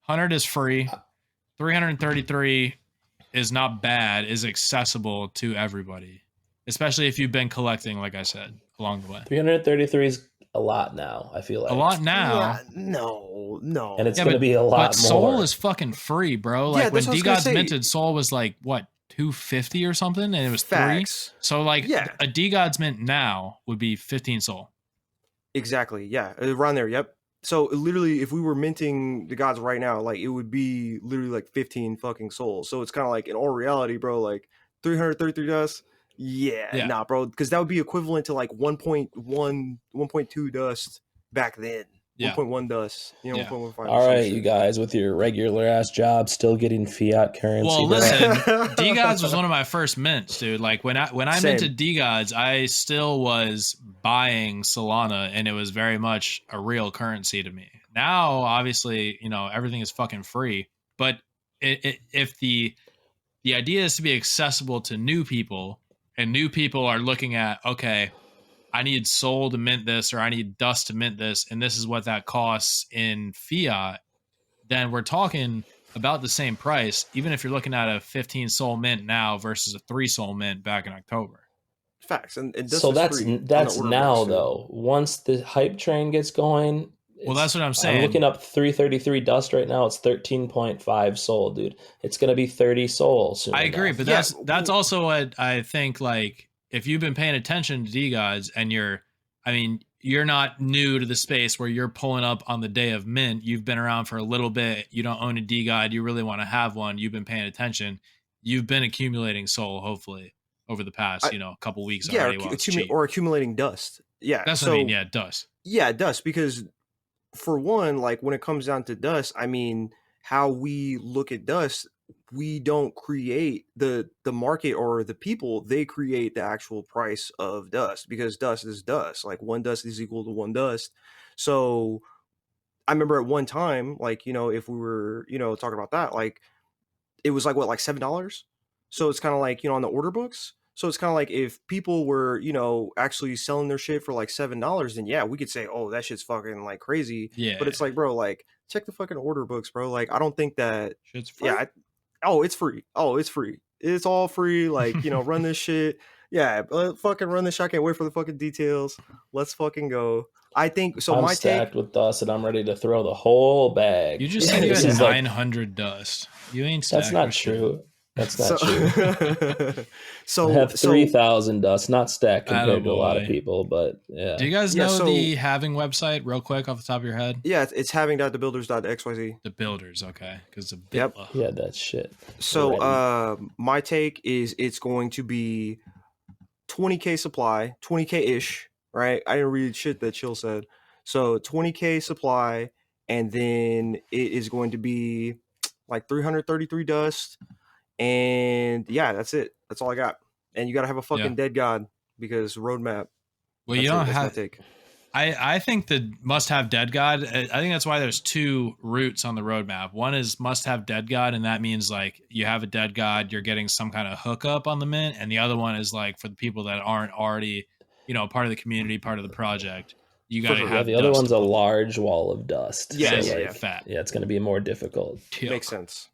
100 is free. 333 is not bad, is accessible to everybody, especially if you've been collecting, like I said, along the way. 333 is a lot now, I feel like. A lot now. Yeah, no. And it's going to be a lot more. But Soul is fucking free, bro. Like when that's what I was gonna DeGod's say. minted, Soul was like, what, 250 or something? And it was Facts. 3. So like Yeah. a DeGod's mint now would be 15 Soul. Exactly. Yeah. Around there. Yep. So literally, if we were minting the gods right now, like it would be literally like 15 fucking souls. So it's kind of like in all reality, bro, like 333 dust. Yeah. Nah, bro. Because that would be equivalent to like 1.1, 1.2 dust back then. Yeah. 1.1 dust. You know, Yeah. 1.15. All right, you guys, with your regular ass job, still getting fiat currency. Well, bro. listen, DeGods was one of my first mints, dude. Like when I Same. minted DeGods, I still was buying Solana, and it was very much a real currency to me. Now, obviously, everything is fucking free. But if the idea is to be accessible to new people, and new people are looking at, okay, I need Soul to mint this, or I need dust to mint this, and this is what that costs in fiat, then we're talking about the same price, even if you're looking at a 15 Soul mint now versus a 3 Soul mint back in October. Facts. And dust So was that's free on that's the order now box, too. though. Once the hype train gets going. Well, that's what I'm saying. I'm looking up 333 dust right now. It's 13.5 Soul, dude. It's gonna be 30 Soul soon. I agree, enough. but that's also what I think. Like, if you've been paying attention to DeGods and you're not new to the space where you're pulling up on the day of mint. You've been around for a little bit. You don't own a DeGod. You really want to have one. You've been paying attention. You've been accumulating Soul, hopefully, over the past couple weeks. Yeah, already, while it's cheap. or accumulating dust. Yeah, That's what I mean. Yeah, dust. Yeah, dust, because for one, like when it comes down to dust, how we look at dust, we don't create the market or the people. They create the actual price of dust, because dust is dust. Like one dust is equal to one dust. So I remember at one time, like, if we were, talking about that, like it was like what, like $7. So it's kind of like, on the order books. So it's kind of like if people were, actually selling their shit for like $7, then yeah, we could say, oh, that shit's fucking like crazy. Yeah. But it's like, bro, like check the fucking order books, bro. Like I don't think that Shit's free. yeah. It's free. Oh, it's free. It's all free. Like, run this shit. Yeah, let's fucking run this shit. I can't wait for the fucking details. Let's fucking go. I think so. I'm My stacked take with dust, and I'm ready to throw the whole bag. You just Yeah, said you this had is 900 dust. You ain't stacked. That's not with shit. true. That's so not true. so I have so 3,000 dust, not stacked compared to a lot of Attaboy. people, but yeah. Do you guys Yeah, know so- the Having website real quick off the top of your head? yeah, it's having.thebuilders.xyz. The builders, okay, because the Yep. builder. Yeah, that shit. So Ready. my take is it's going to be 20K supply, 20K ish, right? I didn't read shit that Chill said. So 20K supply, and then it is going to be like 333 dust, and yeah, that's it. That's all I got. And you got to have a fucking dead god because roadmap. Well, you don't that's my have. take. I think the must have dead god. I think that's why there's two routes on the roadmap. One is must have dead god, and that means like you have a dead god, you're getting some kind of hookup on the mint, and the other one is like for the people that aren't already, part of the community, part of the project. You got to sure. have. The other dust one's to a pull. large wall of dust. Yeah, so yeah, like, fat. Yeah, it's going to be more difficult. Makes sense.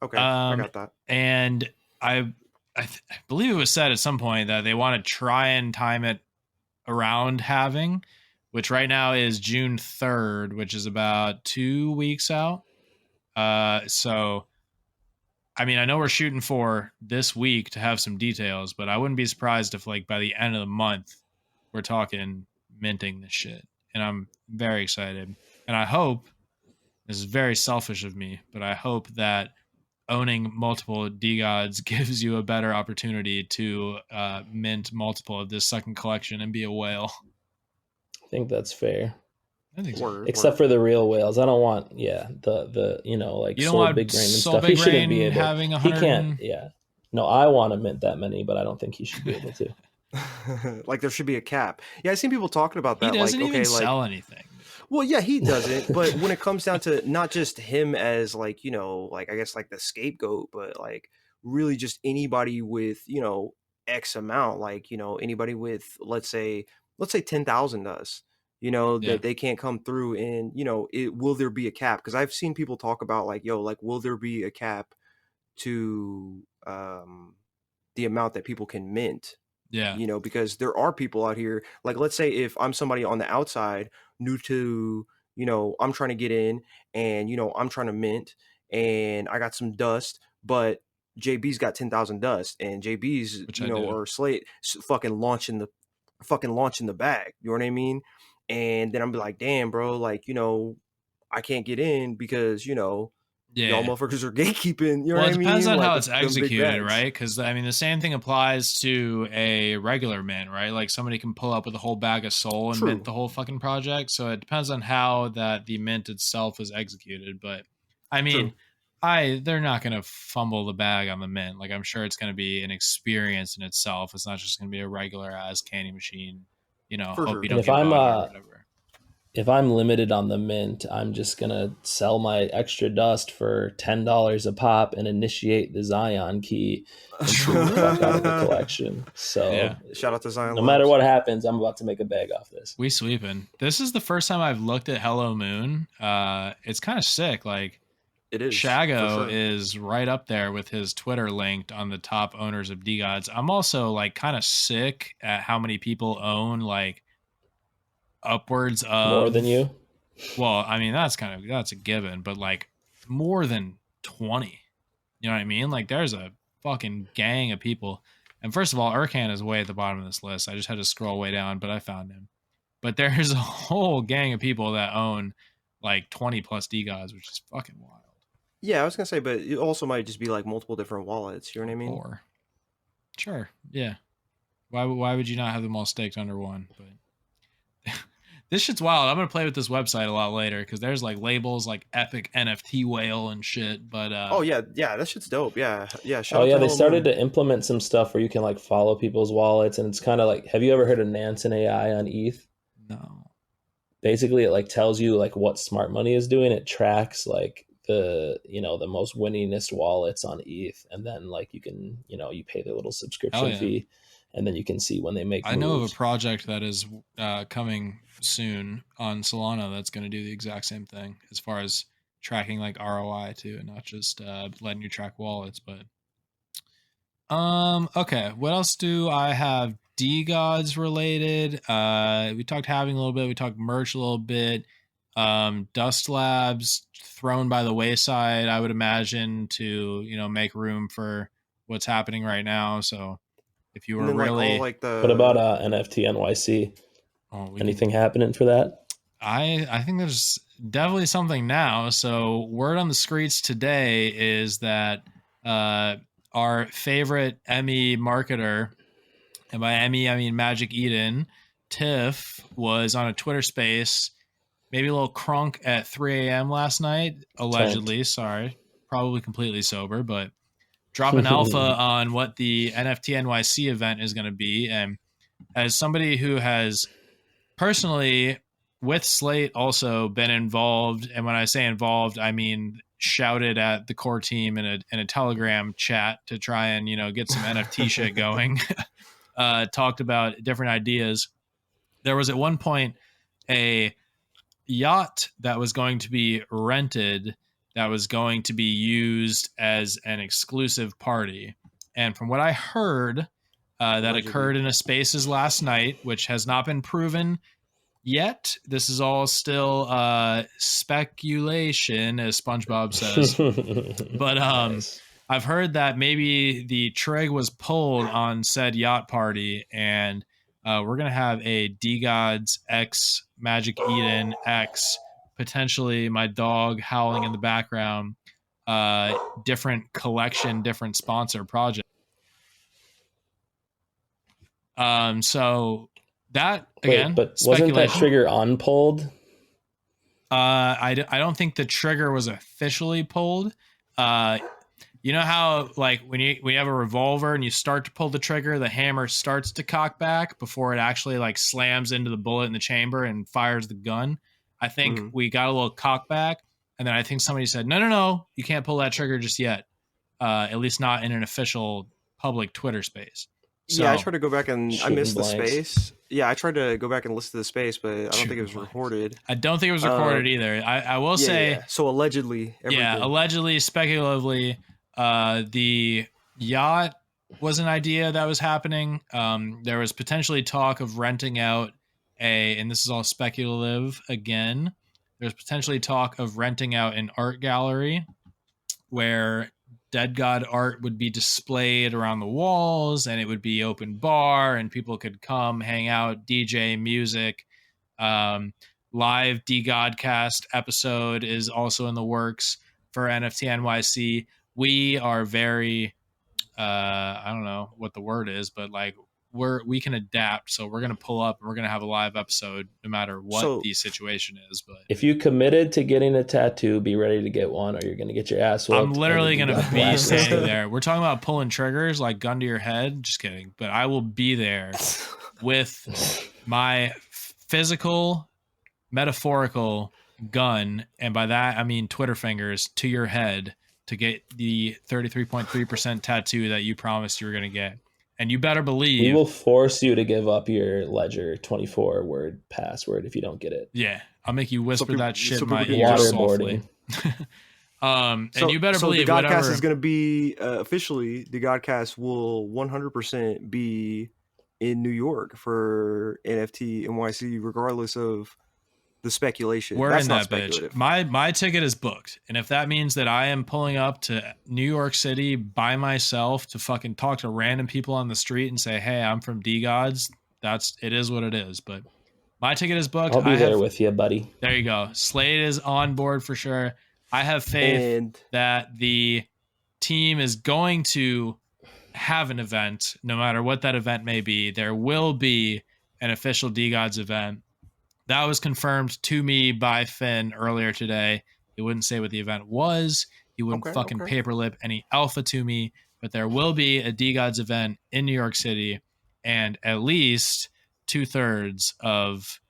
Okay, I got that. And I believe it was said at some point that they want to try and time it around having, which right now is June 3rd, which is about 2 weeks out. So, I mean, I know we're shooting for this week to have some details, but I wouldn't be surprised if, like, by the end of the month, we're talking minting this shit. And I'm very excited. And I hope, this is very selfish of me, but I hope that owning multiple DeGods gives you a better opportunity to mint multiple of this second collection and be a whale. I think that's fair. I think so. Word, Except word. for the real whales. I don't want, the like You don't Soul want Big Brain and Soul stuff. Big He shouldn't Brain be able. having He 100 can't. Yeah. No, I want to mint that many, but I don't think he should be able to. Like there should be a cap. Yeah, I've seen people talking about that. He doesn't like, even okay, like, sell anything. well, yeah, he doesn't. But when it comes down to not just him as like, like I guess like the scapegoat, but like really just anybody with, X amount, like, anybody with let's say 10,000 does, that they can't come through and, will there be a cap? Because I've seen people talk about like, like, will there be a cap to the amount that people can mint? Yeah. Because there are people out here, like, let's say if I'm somebody on the outside new to, I'm trying to get in and, I'm trying to mint and I got some dust, but JB's got 10,000 dust and JB's, or Slate fucking launching the bag. You know what I mean? And then I'm like, damn, bro, like, I can't get in because, y'all motherfuckers are gatekeeping. You know what I mean? It depends on like, how it's them big executed, bags. right? Because I mean, the same thing applies to a regular mint, right? Like somebody can pull up with a whole bag of soul and True. mint the whole fucking project. So it depends on how the mint itself is executed. But I mean, they're not going to fumble the bag on the mint. Like I'm sure it's going to be an experience in itself. It's not just going to be a regular ass candy machine. For hope sure. you don't If get I'm, bugged or whatever. If I'm limited on the mint, I'm just gonna sell my extra dust for $10 a pop and initiate the Zion key and shoot the fuck out of the collection. So shout out to Zion. No matter what happens, I'm about to make a bag off this. We sweeping. This is the first time I've looked at Hello Moon. It's kind of sick. Like it is. Shago is right up there with his Twitter linked on the top owners of DeGods. I'm also like kind of sick at how many people own like upwards of more than you. Well, I mean that's a given, but like more than 20. You know what I mean? Like there's a fucking gang of people. And first of all, Urkan is way at the bottom of this list. I just had to scroll way down, but I found him. But there's a whole gang of people that own like 20 plus DeGods, which is fucking wild. Yeah, I was gonna say, but it also might just be like multiple different wallets. You know what I mean? Or sure, yeah. Why would you not have them all staked under one? But this shit's wild. I'm gonna play with this website a lot later because there's like labels like Epic NFT Whale and shit. But oh yeah, that shit's dope. Yeah. They started to implement some stuff where you can like follow people's wallets, and it's kind of like, have you ever heard of Nansen AI on ETH? No. Basically, it like tells you like what smart money is doing. It tracks like the most winningest wallets on ETH, and then like you can you pay the little subscription fee, and then you can see when they make moves. I know of a project that is coming soon on Solana that's going to do the exact same thing as far as tracking like ROI too, and not just letting you track wallets. But Okay. What else do I have? DeGods related. We talked halving a little bit. We talked merch a little bit. Dust Labs thrown by the wayside, I would imagine, to, make room for what's happening right now. So if you were really what about NFT NYC? Anything happening for that? I think there's definitely something now. So word on the streets today is that our favorite Emmy marketer, and by Emmy I mean Magic Eden, Tiff, was on a Twitter space, maybe a little crunk at 3 a.m. last night, allegedly. Sorry, probably completely sober, but dropping alpha on what the NFT NYC event is going to be. And as somebody who has personally, with Slate, also been involved, and when I say involved, I mean shouted at the core team in a Telegram chat to try and get some NFT shit going. Talked about different ideas. There was at one point a yacht that was going to be rented, that was going to be used as an exclusive party. And from what I heard, that occurred in a Spaces last night, which has not been proven yet. This is all still speculation, as SpongeBob says. But nice. I've heard that maybe the trig was pulled on said yacht party, and we're going to have a DeGods X Magic Eden X, potentially my dog howling in the background, different collection, different sponsor project. So that again, but wasn't that trigger unpulled? I don't think the trigger was officially pulled. You know how like when you have a revolver and you start to pull the trigger, the hammer starts to cock back before it actually like slams into the bullet in the chamber and fires the gun. I think we got a little cock back, and then I think somebody said, no, you can't pull that trigger just yet. At least not in an official public Twitter space. So, yeah, I tried to go back and I missed the space. Yeah, I tried to go back and listen to the space, but I don't think it was recorded. I don't think it was recorded either. I will say. Yeah. So allegedly. Allegedly, speculatively, the yacht was an idea that was happening. There was potentially talk of renting out and this is all speculative again, there's potentially talk of renting out an art gallery where Dead God art would be displayed around the walls, and it would be open bar, and people could come, hang out, DJ, music. Live DeGodCast episode is also in the works for NFT NYC. We are very, I don't know what the word is, but like we can adapt. So we're going to pull up and we're going to have a live episode no matter what the situation is. But if you committed to getting a tattoo, be ready to get one, or you're going to get your ass whooped. I'm literally going to be standing there. We're talking about pulling triggers, like gun to your head. Just kidding. But I will be there with my physical, metaphorical gun. And by that, I mean Twitter fingers to your head to get the 33.3% tattoo that you promised you were going to get. And you better believe we will force you to give up your Ledger 24-word password if you don't get it. Yeah, I'll make you whisper that shit in my ear softly. And you better believe the DeGodCast whatever is going to be officially. The DeGodCast will 100% be in New York for NFT NYC, regardless of the speculation. We're That's in not that bitch. My ticket is booked, and if that means that I am pulling up to New York City by myself to fucking talk to random people on the street and say, "Hey, I'm from DeGods," it is what it is. But my ticket is booked. I'll be there with you, buddy. There you go. Slade is on board for sure. I have faith that the team is going to have an event, no matter what that event may be. There will be an official DeGods event. That was confirmed to me by Finn earlier today. He wouldn't say what the event was. He wouldn't paperlip any alpha to me. But there will be a DeGods event in New York City, and at least 2/3 of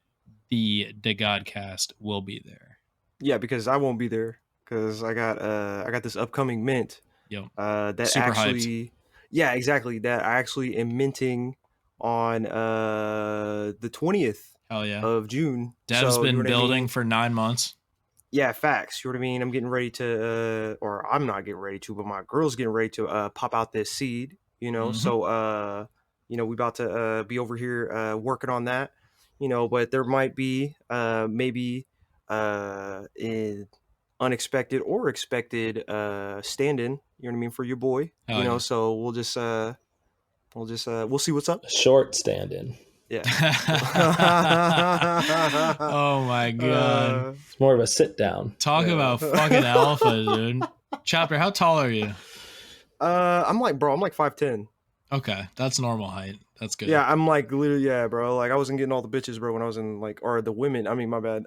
the DeGodCast will be there. Yeah, because I won't be there because I got this upcoming mint. That super actually hyped. Yeah, exactly. That I actually am minting on the 20th. Hell yeah. Of June. Dev's been building for 9 months. Yeah, facts. You know what I mean? I'm getting ready to, or I'm not getting ready to, but my girl's getting ready to pop out this seed. you know. So you know, we about to be over here working on that, you know, but there might be maybe in unexpected or expected stand-in, you know what I mean, for your boy. You know, so we'll see what's up. A short stand-in. Yeah. Oh my god. It's more of a sit down. Talk about fucking alpha, dude. Chopper, how tall are you? I'm like 5'10". Okay, that's normal height. That's good. Yeah, I'm like literally, yeah, bro. Like I wasn't getting all the bitches, bro, when I was in like, or the women. I mean, my bad.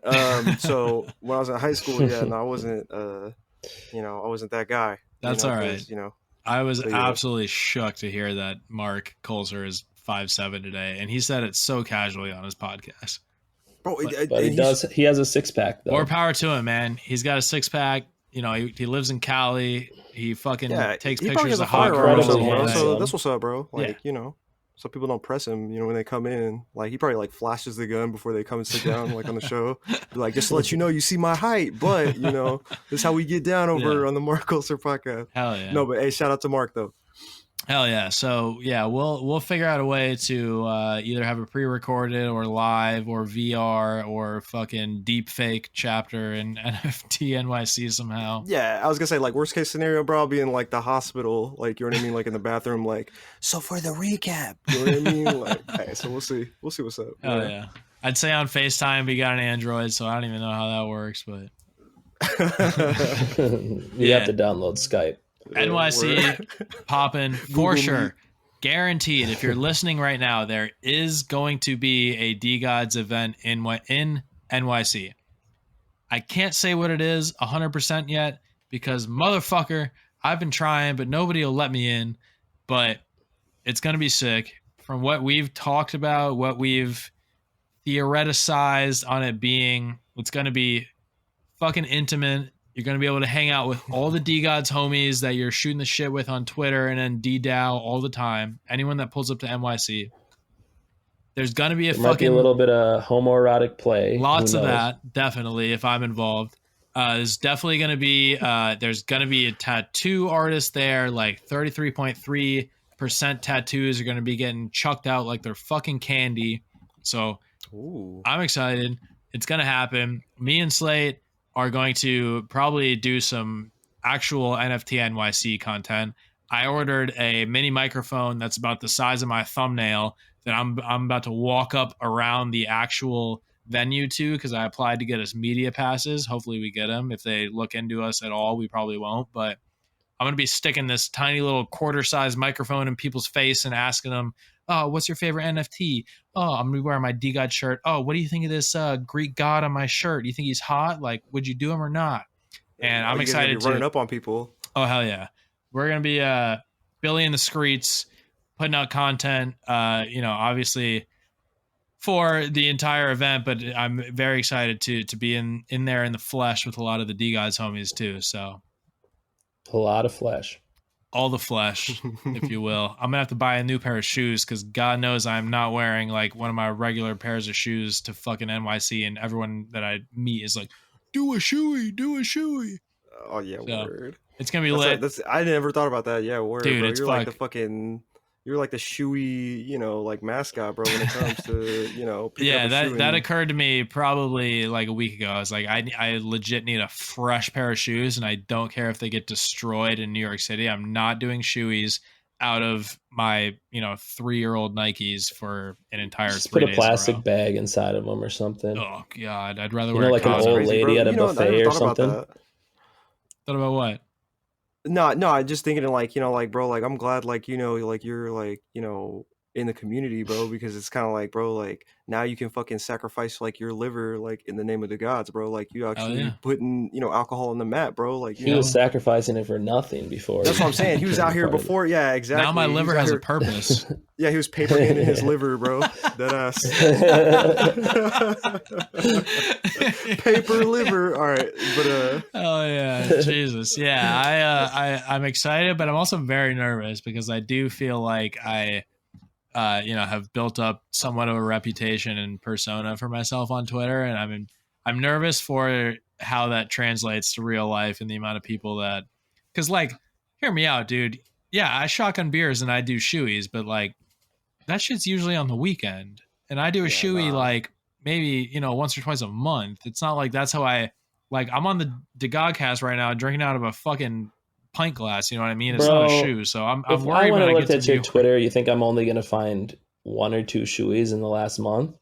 So when I was in high school, yeah, no, I wasn't. You know, I wasn't that guy. That's all right. You know, I was absolutely shook to hear that Mark Colzer is 5'7" today, and he said it so casually on his podcast. Bro, but he has a 6-pack though. More power to him, man. He's got a 6-pack. You know, he lives in Cali. He fucking takes pictures of hot girls. So that's what's up, bro. Like, you know, so people don't press him, you know, when they come in. Like, he probably like flashes the gun before they come and sit down, like on the show. Be like, just to let you know, you see my height, but you know, this is how we get down over on the Mark Colzer podcast. Hell yeah. No, but hey, shout out to Mark though. Hell yeah. So yeah, we'll figure out a way to either have a pre-recorded or live or VR or fucking deep fake chapter in NFT NYC somehow. Yeah, I was gonna say, like, worst case scenario, bro, I'll be in like the hospital, like, you know what I mean, like in the bathroom, like, so for the recap, you know what I mean? Like, hey, so we'll see what's up. Oh yeah. I'd say on FaceTime we got an Android, so I don't even know how that works, but you have to download Skype. NYC popping for sure. Guaranteed. If you're listening right now, there is going to be a DeGods event in NYC. I can't say what it is 100% yet because motherfucker, I've been trying, but nobody will let me in. But it's going to be sick. From what we've talked about, what we've theoreticized on it being, it's going to be fucking intimate. You're going to be able to hang out with all the DeGods homies that you're shooting the shit with on Twitter and then DDAO all the time. Anyone that pulls up to NYC. There's going to be might be a little bit of homoerotic play. Lots of that, definitely, if I'm involved. There's definitely going to be there's going to be a tattoo artist there. Like 33.3% tattoos are going to be getting chucked out like they're fucking candy. So I'm excited. It's going to happen. Me and Slate are going to probably do some actual NFT NYC content. I ordered a mini microphone that's about the size of my thumbnail that I'm about to walk up around the actual venue to because I applied to get us media passes. Hopefully we get them. If they look into us at all, we probably won't. But I'm going to be sticking this tiny little quarter-sized microphone in people's face and asking them, oh, what's your favorite NFT? Oh, I'm going to be wearing my DeGod shirt. Oh, what do you think of this Greek god on my shirt? Do you think he's hot? Like, would you do him or not? And I'm excited to running up on people. Oh, hell yeah. We're going to be Billy in the streets, putting out content, you know, obviously for the entire event, but I'm very excited to be in there in the flesh with a lot of the DeGods homies too. So a lot of flesh. All the flesh, if you will. I'm gonna have to buy a new pair of shoes because God knows I'm not wearing like one of my regular pairs of shoes to fucking NYC, and everyone that I meet is like, do a shoey. Oh yeah, so, word. It's gonna be lit. I never thought about that. Yeah, word, dude. Bro. It's You're like the shoey, you know, like mascot, bro, when it comes to, you know. Yeah, that occurred to me probably like a week ago. I was like, I legit need a fresh pair of shoes, and I don't care if they get destroyed in New York City. I'm not doing shoeys out of my, you know, 3-year-old Nikes for an entire Just 3 put days a plastic bag inside of them or something. Oh God, I'd rather you wear know, like an old lady at a buffet or something. Thought about what? No, I'm just thinking like, you know, like, bro, like, I'm glad, like, you know, like, you're like, you know, in the community, bro, because it's kind of like, bro, like, now you can fucking sacrifice like your liver, like, in the name of the gods, bro. Like, you actually putting, you know, alcohol on the mat, bro. Like, he was sacrificing it for nothing before. That's what I'm saying. He was out here before. Yeah, exactly. Now my liver has a purpose. Yeah, he was paper in his liver, bro. That ass. Paper liver. All right, but oh yeah, Jesus. Yeah, I'm excited, but I'm also very nervous because I do feel like I you know, have built up somewhat of a reputation and persona for myself on Twitter, and I'm nervous for how that translates to real life and the amount of people that, because like, hear me out, dude. Yeah, I shotgun beers and I do shoeies, but like that shit's usually on the weekend. And I do a shoey like maybe, once or twice a month. It's not like that's how I'm on the DeGodCast right now drinking out of a fucking pint glass, you know what I mean? It's not a shoe. So I'm if worried I when I looked get at to your Twitter, you think I'm only going to find 1 or 2 shoeys in the last month?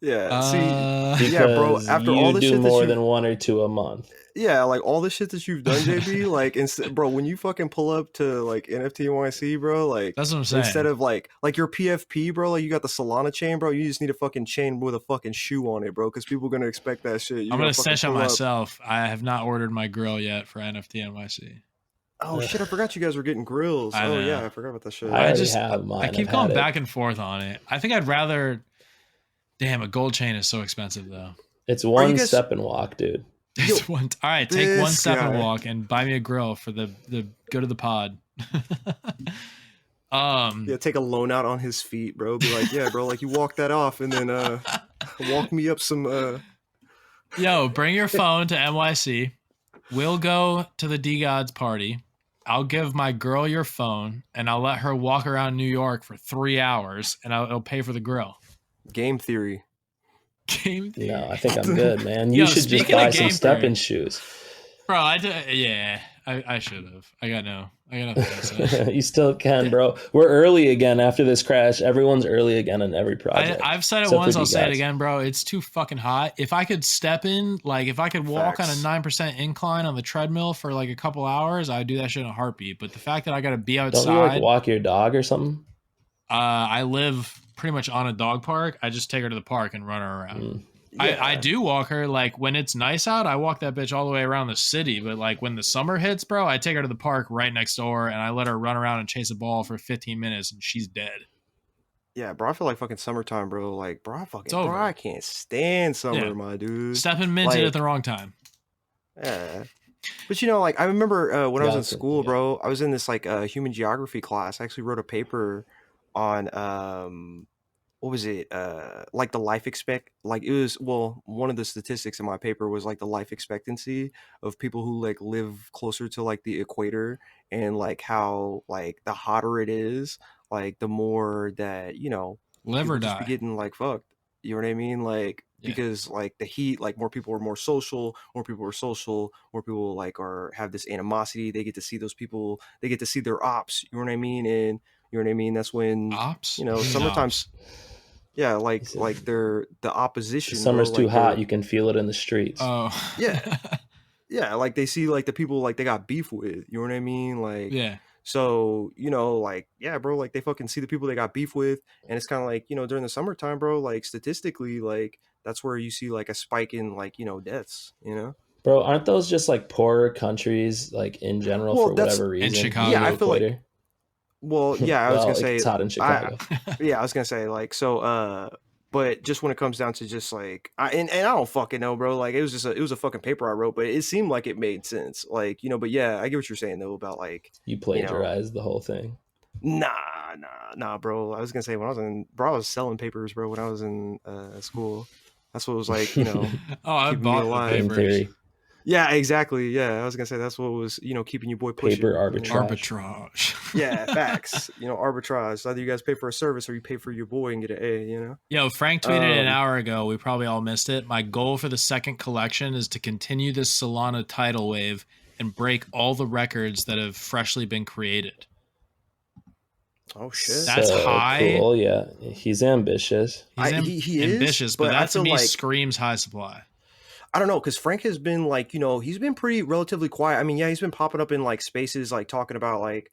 Yeah, see, Because yeah, bro. After all the do shit more that than 1 or 2 a month. yeah, like all the shit that you've done, JB, like bro, when you fucking pull up to like NFT NYC, bro, like that's what I'm saying. Instead of like your PFP, bro, like you got the Solana chain, bro, you just need a fucking chain with a fucking shoe on it, bro, because people are gonna expect that shit. I'm gonna snitch on myself. I have not ordered my grill yet for NFT NYC. Oh shit, I forgot you guys were getting grills. Oh yeah, I forgot about that shit. I keep going back and forth on it. I think I'd rather. Damn, a gold chain is so expensive though. It's one step and walk, dude. It's one. All right, take one step and walk and buy me a grill for the go to the pod. Yeah, take a loan out on his feet, bro. Be like, yeah, bro, like you walk that off and then walk me up some. Yo, bring your phone to NYC. We'll go to the DeGods party. I'll give my girl your phone and I'll let her walk around New York for 3 hours and I'll pay for the grill. Game theory. No, I think I'm good, man. You should just buy some StepIn shoes. Bro, I should have. I got nothing to say. You still can, bro. We're early again after this crash. Everyone's early again on every project. I've said it once, I'll say it again, bro. It's too fucking hot. If I could step in, like if I could walk on a 9% incline on the treadmill for like a couple hours, I would do that shit in a heartbeat. But the fact that I got to be outside. Don't you like walk your dog or something? I live pretty much on a dog park. I just take her to the park and run her around. Yeah. I do walk her, like when it's nice out, I walk that bitch all the way around the city. But like when the summer hits, bro, I take her to the park right next door and I let her run around and chase a ball for 15 minutes and she's dead. Yeah, bro, I feel like fucking summertime, bro. Like, bro, I can't stand summer, my dude. StepIn minted at the wrong time. Yeah. But like I remember when I was in school, bro, I was in this like human geography class. I actually wrote a paper on what was it? Like the life one of the statistics in my paper was like the life expectancy of people who like live closer to like the equator, and like how like the hotter it is, like the more that live or die be getting like fucked. You know what I mean? Like because like the heat, like more people are social, more people like have this animosity. They get to see those people, they get to see their ops. You know what I mean? And you know what I mean? That's when ops. Summertime. Yeah, like they're the opposition. Summer's too hot. You can feel it in the streets. Oh, yeah, yeah. Like they see like the people like they got beef with. You know what I mean? Like So like bro, like they fucking see the people they got beef with, and it's kind of like during the summertime, bro. Like statistically, like that's where you see like a spike in like deaths. Bro, aren't those just like poorer countries like in general for whatever reason? In Chicago, yeah, I feel like. Well, yeah, I was gonna say it's hot in Chicago. I was gonna say like so. But just when it comes down to just like, and I don't fucking know, bro. Like it was a fucking paper I wrote, but it seemed like it made sense. Like but yeah, I get what you're saying though about like you plagiarized the whole thing. Nah, bro. I was gonna say I was selling papers, bro, when I was in school. That's what was like, oh, I bought the papers. In theory. Yeah, exactly. Yeah, I was gonna say that's what was keeping you boy pushing. Paper arbitrage. Yeah, facts. Arbitrage. Either you guys pay for a service or you pay for your boy and get an A. Yo, Frank tweeted an hour ago. We probably all missed it. My goal for the second collection is to continue this Solana tidal wave and break all the records that have freshly been created. Oh shit, that's high. Cool. Yeah, he's ambitious. He ambitious, is, but that to me like, screams high supply. I don't know, because Frank has been like, he's been pretty relatively quiet. I mean, yeah, he's been popping up in like spaces, like talking about like,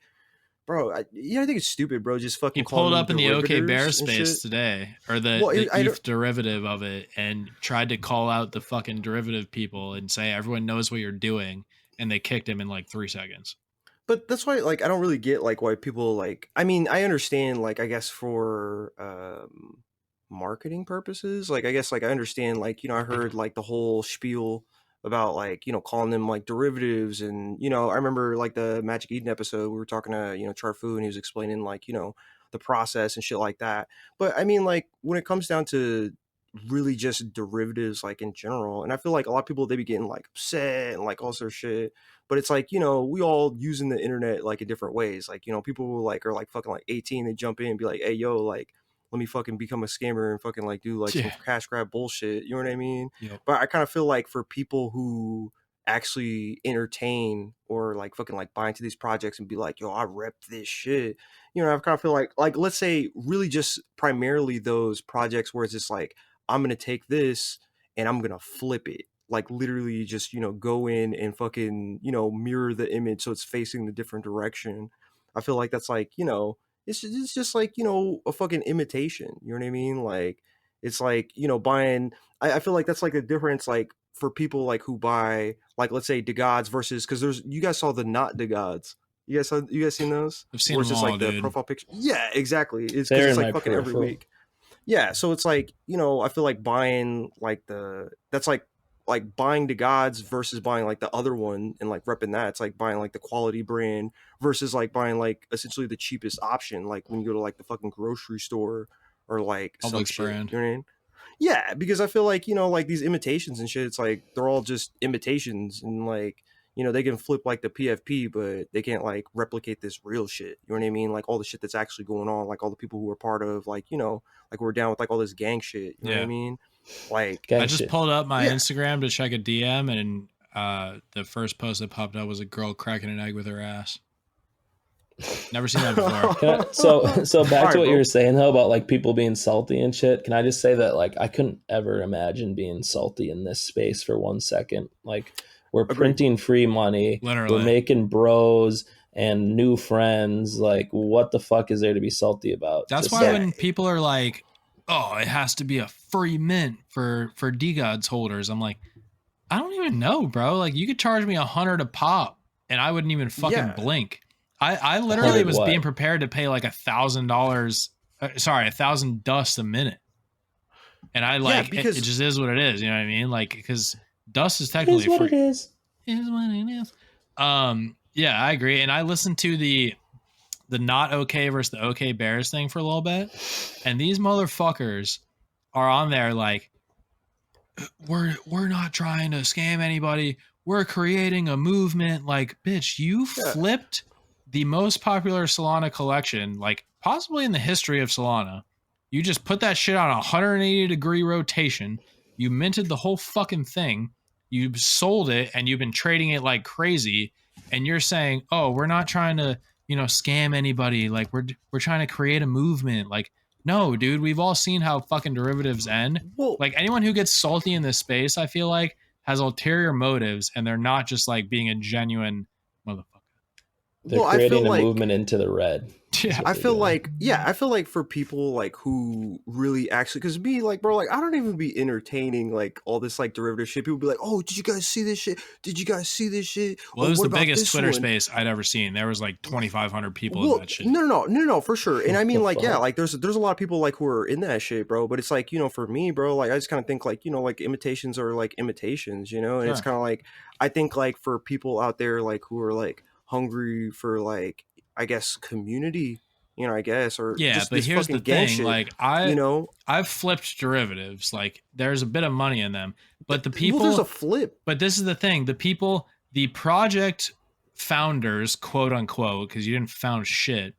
bro, I think it's stupid, bro. Just fucking. He pulled up in the OK Bear space today, or the ETH derivative of it, and tried to call out the fucking derivative people and say everyone knows what you're doing, and they kicked him in like 3 seconds. But that's why, like, I don't really get like why people like. I mean, I understand, like, I guess for marketing purposes, like I guess like I understand, like I heard like the whole spiel about like calling them like derivatives, and I remember like the Magic Eden episode we were talking to Charfu, and he was explaining like the process and shit like that. But I mean, like when it comes down to really just derivatives like in general. And I feel like a lot of people, they be getting like upset and like all sort of shit. But it's like, we all using the internet like in different ways. Like, people who like are like fucking like 18, they jump in and be like, hey, yo, like, let me fucking become a scammer and fucking like do like some cash grab bullshit. You know what I mean? Yep. But I kind of feel like for people who actually entertain or like fucking like buy into these projects and be like, yo, I rep this shit. I kind of feel like let's say really just primarily those projects where it's just like, I'm gonna take this and I'm gonna flip it. Like literally just, go in and fucking, mirror the image so it's facing the different direction. I feel like that's like, it's just like, a fucking imitation. You know what I mean? Like it's like, buying. I feel like that's like the difference, like for people like who buy, like let's say DeGods versus, because you guys saw the not DeGods. You guys seen those? I've seen them all, just like dude. the profile picture. Yeah, exactly. It's because it's like fucking every week. Yeah, so it's like, I feel like buying like that's like buying DeGods versus buying like the other one and like repping that. It's like buying like the quality brand versus like buying like essentially the cheapest option, like when you go to like the fucking grocery store or like some shit. Brand. You know what I mean? Yeah, because I feel like, like these imitations and shit, it's like they're all just imitations and like, they can flip like the PFP, but they can't like replicate this real shit. You know what I mean? Like all the shit that's actually going on, like all the people who are part of like, like we're down with like all this gang shit. You know what I mean? Like I just pulled up my Instagram to check a DM, and the first post that popped up was a girl cracking an egg with her ass. Never seen that before. So back to what you were saying though about like people being salty and shit. Can I just say that like I couldn't ever imagine being salty in this space for 1 second. Like we're printing free money. Literally. We're making bros and new friends. Like what the fuck is there to be salty about? That's why when people are like, oh, it has to be a free mint for DeGods holders, I'm like, I don't even know, bro. Like you could charge me $100 a pop and I wouldn't even fucking blink. I literally was being prepared to pay like $1,000, 1,000 dust a minute. And I like, it just is what it is. You know what I mean? Like, because dust is technically free. It is what it is. Yeah, I agree. And I listened to the not okay versus the okay bears thing for a little bit. And these motherfuckers are on there like, we're not trying to scam anybody. We're creating a movement. Like, bitch, you flipped the most popular Solana collection, like possibly in the history of Solana. You just put that shit on a 180-degree rotation. You minted the whole fucking thing. You sold it, and you've been trading it like crazy. And you're saying, "Oh, we're not trying to, scam anybody. Like we're trying to create a movement." Like, no, dude, we've all seen how fucking derivatives end. Well, like anyone who gets salty in this space, I feel like has ulterior motives, and they're not just like being a genuine motherfucker. They're creating a movement into the red. Yeah, I feel like for people like who really actually, because me, like, bro, like I don't even be entertaining like all this like derivative shit. People be like, oh, did you guys see this shit? Did you guys see this shit? Well, it was the biggest Twitter space I'd ever seen. There was like 2,500 people in that shit. No, for sure. And I mean, like, yeah, like there's a lot of people like who are in that shit, bro. But it's like, for me, bro, like I just kind of think like, like imitations are like imitations, and it's kind of like, I think like for people out there like who are like hungry for like, I guess, community, I guess, or but here's the thing, shit, like I've flipped derivatives, like there's a bit of money in them, but the people, there's a flip. But this is the thing, the project founders, quote unquote, because you didn't found shit,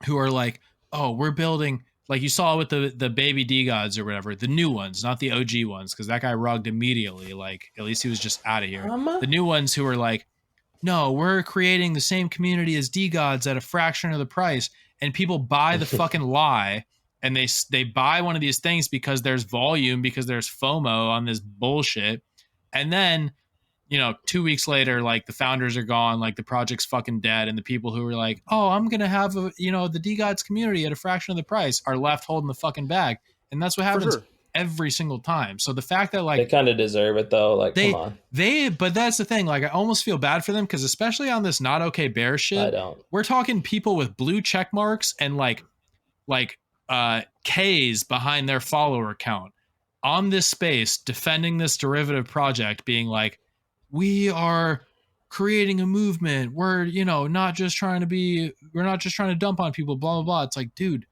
who are like, oh, we're building, like you saw with the baby DeGods or whatever, the new ones, not the OG ones, because that guy rugged immediately. Like at least he was just out of here. The new ones who are like, no, we're creating the same community as DeGods at a fraction of the price. And people buy the fucking lie, and they buy one of these things because there's volume, because there's FOMO on this bullshit. And then, 2 weeks later, like the founders are gone, like the project's fucking dead. And the people who were like, oh, I'm going to have the DeGods community at a fraction of the price are left holding the fucking bag. And that's what happens every single time. So the fact that like they kind of deserve it though, like come on. But that's the thing, like I almost feel bad for them, because especially on this not okay bear shit, I don't. We're talking people with blue check marks and like K's behind their follower count on this space defending this derivative project, being like, we are creating a movement, we're not just trying to dump on people, blah blah blah. It's like, dude,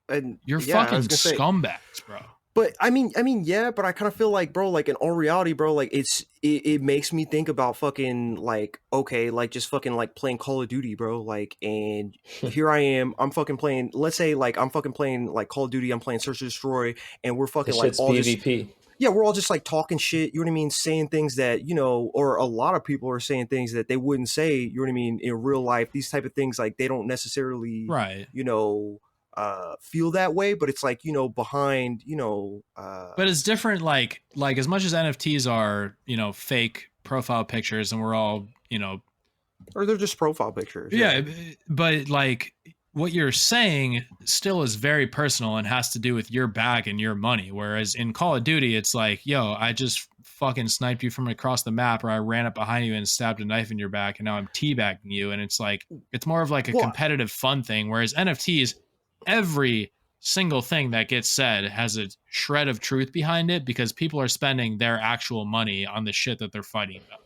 and you're fucking scumbags, bro. But I mean, yeah, but I kind of feel like, bro, like in all reality, bro, like it makes me think about fucking like, okay, like just fucking like playing Call of Duty, bro, like, and here I am, I'm fucking playing, let's say like I'm fucking playing like Call of Duty, I'm playing Search and Destroy, and we're fucking like all PvP. just, yeah, we're all just like talking shit, you know what I mean, saying things that, you know, or a lot of people are saying things that they wouldn't say, you know what I mean, in real life. These type of things, like they don't necessarily, right, you know, feel that way, but it's like, you know, behind, you know, but it's different. Like as much as NFTs are, you know, fake profile pictures, and we're all, you know, or they're just profile pictures. Yeah, but like what you're saying still is very personal and has to do with your bag and your money. Whereas in Call of Duty, it's like, yo, I just fucking sniped you from across the map, or I ran up behind you and stabbed a knife in your back, and now I'm teabagging you. And it's like, it's more of like a competitive fun thing. Whereas NFTs, every single thing that gets said has a shred of truth behind it, because people are spending their actual money on the shit that they're fighting about.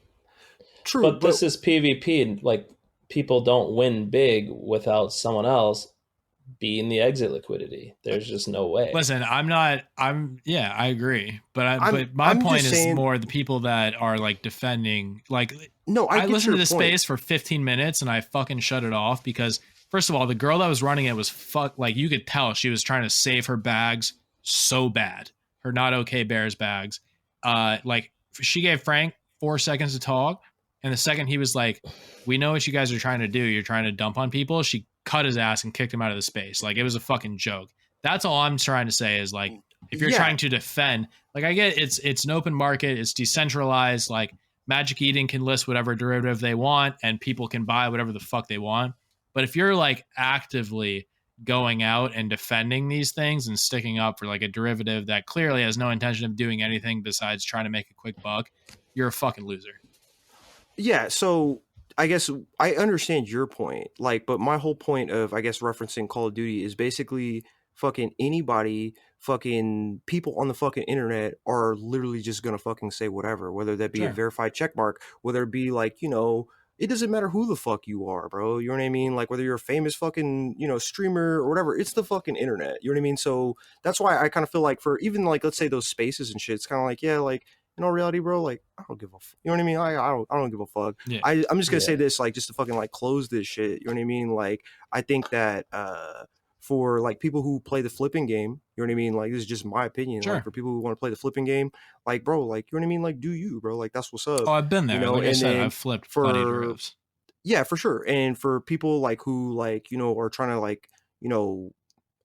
True, but this is PvP, and like people don't win big without someone else being the exit liquidity. There's just no way. Listen, I agree, but my point is more the people that are like defending. Like, no, I listened to this space for 15 minutes and I fucking shut it off because, first of all, the girl that was running it was like, you could tell she was trying to save her bags so bad, her not okay Bears bags. Like, she gave Frank 4 seconds to talk. And the second he was like, we know what you guys are trying to do. You're trying to dump on people. She cut his ass and kicked him out of the space. Like, it was a fucking joke. That's all I'm trying to say is, like, if you're trying to defend, like, I get it's an open market. It's decentralized. Like, Magic Eden can list whatever derivative they want and people can buy whatever the fuck they want. But if you're like actively going out and defending these things and sticking up for like a derivative that clearly has no intention of doing anything besides trying to make a quick buck, you're a fucking loser. Yeah, so I guess I understand your point, like, but my whole point of, I guess, referencing Call of Duty is basically fucking anybody, fucking people on the fucking internet are literally just gonna fucking say whatever, whether that be a verified checkmark, whether it be like, you know, it doesn't matter who the fuck you are, bro. You know what I mean? Like, whether you're a famous fucking, you know, streamer or whatever, it's the fucking internet. You know what I mean? So that's why I kind of feel like for even like, let's say those spaces and shit, it's kind of like, yeah, like, in all reality, bro, like, I don't give a fuck. You know what I mean? I don't give a fuck. Yeah. I'm just gonna say this, like, just to fucking like close this shit. You know what I mean? Like, I think that for like people who play the flipping game, you know what I mean? Like, this is just my opinion. Sure. Like, for people who want to play the flipping game, like, bro, like, you know what I mean? Like, do you, bro? Like, that's what's up. Oh, I've been there. You know? Like I said, I've flipped funny derivatives. Yeah, for sure. And for people like who like, you know, are trying to like, you know,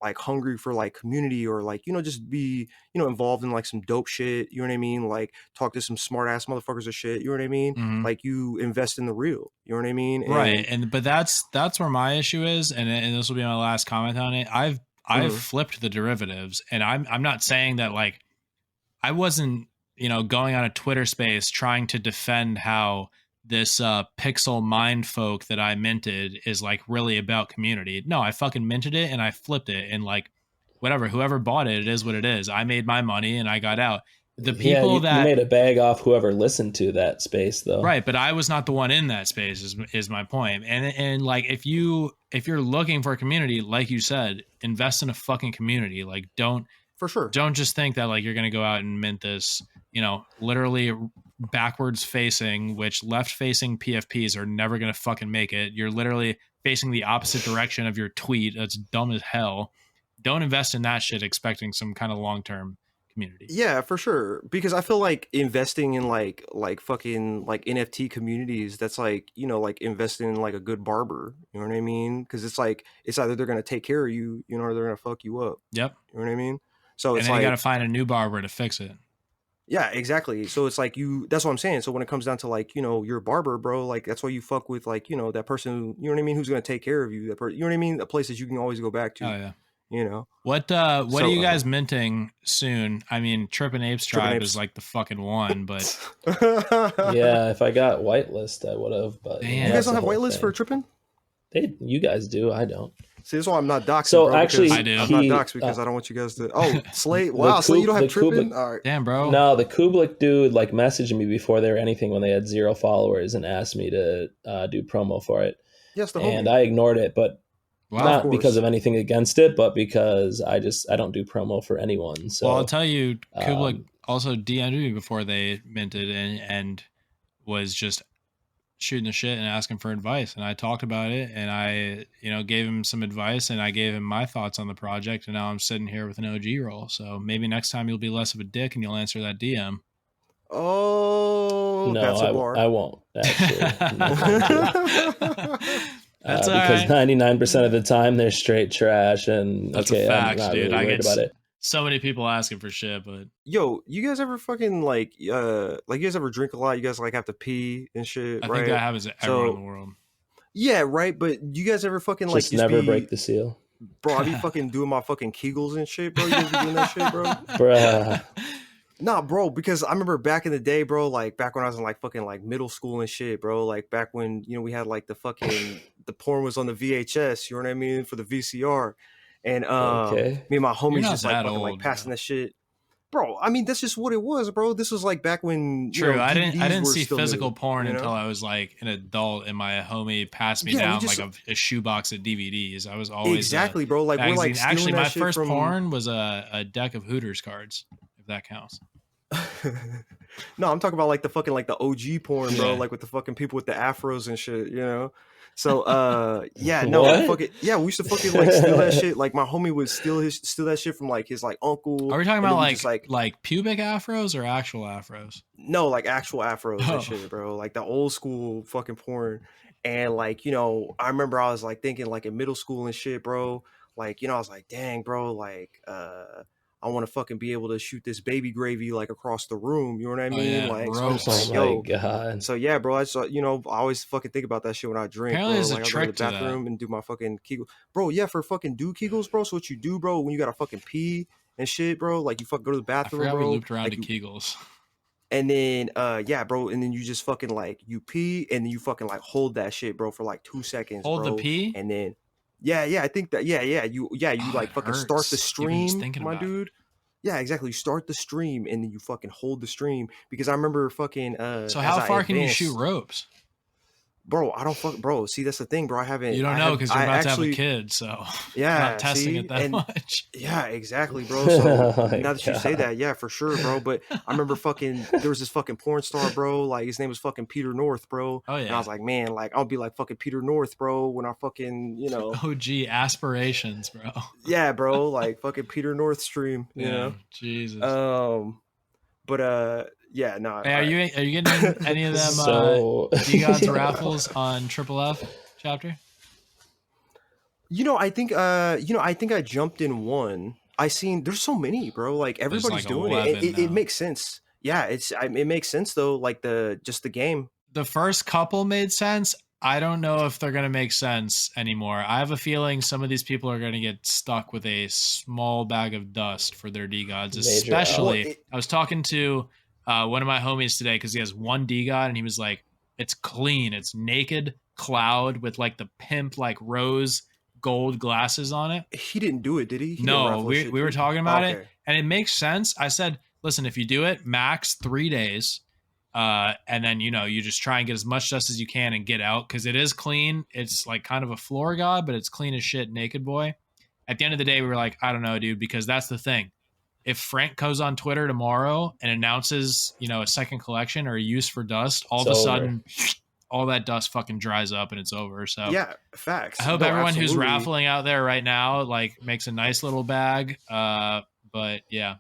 like hungry for like community or like, you know, just be, you know, involved in like some dope shit, you know what I mean? Like talk to some smart ass motherfuckers or shit, you know what I mean? Mm-hmm. Like you invest in the real, you know what I mean? And but that's where my issue is, and this will be my last comment on it. I've flipped the derivatives, and I'm not saying that like I wasn't, you know, going on a Twitter space trying to defend how this pixel mind folk that I minted is like really about community. No, I fucking minted it and I flipped it, and like whatever, whoever bought it, it is what it is. I made my money and I got out. The people you that made a bag off whoever listened to that space though. Right, but I was not the one in that space is my point. And like if you're looking for a community, like you said, invest in a fucking community. Like don't just think that like you're going to go out and mint this, you know, literally backwards facing, which left facing PFPs are never going to fucking make it. You're literally facing the opposite direction of your tweet. That's dumb as hell. Don't invest in that shit expecting some kind of long-term community. Yeah, for sure. Because I feel like investing in like fucking like NFT communities, that's like, you know, like investing in like a good barber, you know what I mean? Because it's like, it's either they're going to take care of you, you know, or they're going to fuck you up. Yep. You know what I mean? So and it's then like, you got to find a new barber to fix it. Yeah, exactly. So it's like that's what I'm saying. So when it comes down to like, you know, your barber, bro, like that's why you fuck with like, you know, that person, you know what I mean, who's going to take care of you, you know what I mean? The places you can always go back to. Oh yeah. You know. What are you guys minting soon? I mean, Trippin' Apes Tribe is like the fucking one, but yeah, if I got whitelist I would have, but you guys don't have whitelist for Trippin'? You guys do, I don't. See, that's why I'm not doxing. So bro, actually, I do. I'm not doxed because I don't want you guys to. Oh, Slate! Wow, Slate, you don't have Trippin'? All right. Damn, bro. No, the Kublik dude like messaged me before they were anything when they had 0 followers and asked me to do promo for it. Yes, the and homie. I ignored it, but Wow. Not because of anything against it, but because I don't do promo for anyone. So, well, I'll tell you, Kublik also DM'd me before they minted and was just shooting the shit and asking for advice. And I talked about it, and I, gave him some advice, and I gave him my thoughts on the project. And now I'm sitting here with an OG role. So maybe next time you'll be less of a dick and you'll answer that DM. Oh, no, that's a bar. I won't actually. That's because right. 99% of the time they're straight trash, and that's okay, a fact, I'm not dude. really I worried get about it. so many people asking for shit, but Yo, you guys ever fucking like you guys ever drink a lot? You guys like have to pee and shit, I right? think that happens to everyone in the world. Yeah, right. But you guys ever fucking like Just never break the seal, bro? I be fucking doing my fucking Kegels and shit, bro. You guys be doing that shit, bro? bruh. Nah, bro, because I remember back in the day, bro, like back when I was in like fucking like middle school and shit, bro, like back when, we had like the fucking, the porn was on the VHS, you know what I mean, for the VCR. And Okay. me and my homies just like fucking old, like passing that shit. Bro, I mean, that's just what it was, bro. This was like back when, True, I DVDs didn't were see still physical new, porn until I was like an adult, and my homie passed me down like a shoebox of DVDs. I was always exactly, bro. Like magazine. we're like Actually, my first from... porn was a deck of Hooters cards, if that counts. No, I'm talking about like the fucking like the OG porn, bro. Like with the fucking people with the afros and shit, So yeah, no, fucking yeah, we used to fucking like steal that shit. Like my homie would steal that shit from like his like uncle. Are we talking about like pubic afros or actual afros? No, like actual afros and shit, bro. Like the old school fucking porn. And like, I remember I was like thinking like in middle school and shit, bro. Like, I was like, dang, bro, like I want to fucking be able to shoot this baby gravy like across the room. You know what I mean? Oh, yeah. Like, my God. So yeah, bro. I just, I always fucking think about that shit when I drink. Apparently, bro. there's like, a trick I go to the bathroom and do my fucking Kegel. Bro, yeah, for fucking do Kegels, bro. So what you do, bro, when you gotta fucking pee and shit, bro, like you fucking go to the bathroom, I forgot bro. We looped around like to Kegels. And then, yeah, bro. And then you just fucking like you pee and then you fucking like hold that shit, bro, for like 2 seconds. Hold bro. the pee. And then, yeah, I think that, you like fucking hurts. start the stream, my dude. It. Yeah, exactly. You start the stream and then you fucking hold the stream because I remember fucking. So how far can you shoot ropes? Bro, I don't bro. See, that's the thing, bro. I haven't. You don't know because you're about to have a kid, so yeah, I'm not testing it that much. Yeah, exactly, bro. So now that you say that, yeah, for sure, bro. But I remember fucking there was this fucking porn star, bro. Like his name was fucking Peter North, bro. Oh yeah. And I was like, man, like I'll be like fucking Peter North, bro. When I fucking OG aspirations, bro. Yeah, bro. Like fucking Peter North stream, you know. Jesus. But yeah, no. Hey, are you getting any of them DeGod's raffles on Triple F chapter? I think I jumped in one. I seen there's so many, bro. Like everybody's doing it. It makes sense. Yeah, it makes sense though. Like the game. The first couple made sense. I don't know if they're gonna make sense anymore. I have a feeling some of these people are gonna get stuck with a small bag of dust for their DeGods. Especially, I was talking to one of my homies today because he has one DeGod and he was like, "It's clean. It's naked cloud with like the pimp like rose gold glasses on it." He didn't do it, did he? No, we were talking about it, and it makes sense. I said, "Listen, if you do it, max 3 days." And then, you just try and get as much dust as you can and get out because it is clean. It's like kind of a floor god, but it's clean as shit, naked boy. At the end of the day, we were like, I don't know, dude, because that's the thing. If Frank goes on Twitter tomorrow and announces, a second collection or a use for dust, all of a sudden, all that dust fucking dries up and it's over. So yeah, facts. I hope everyone who's raffling out there right now, like makes a nice little bag. But yeah.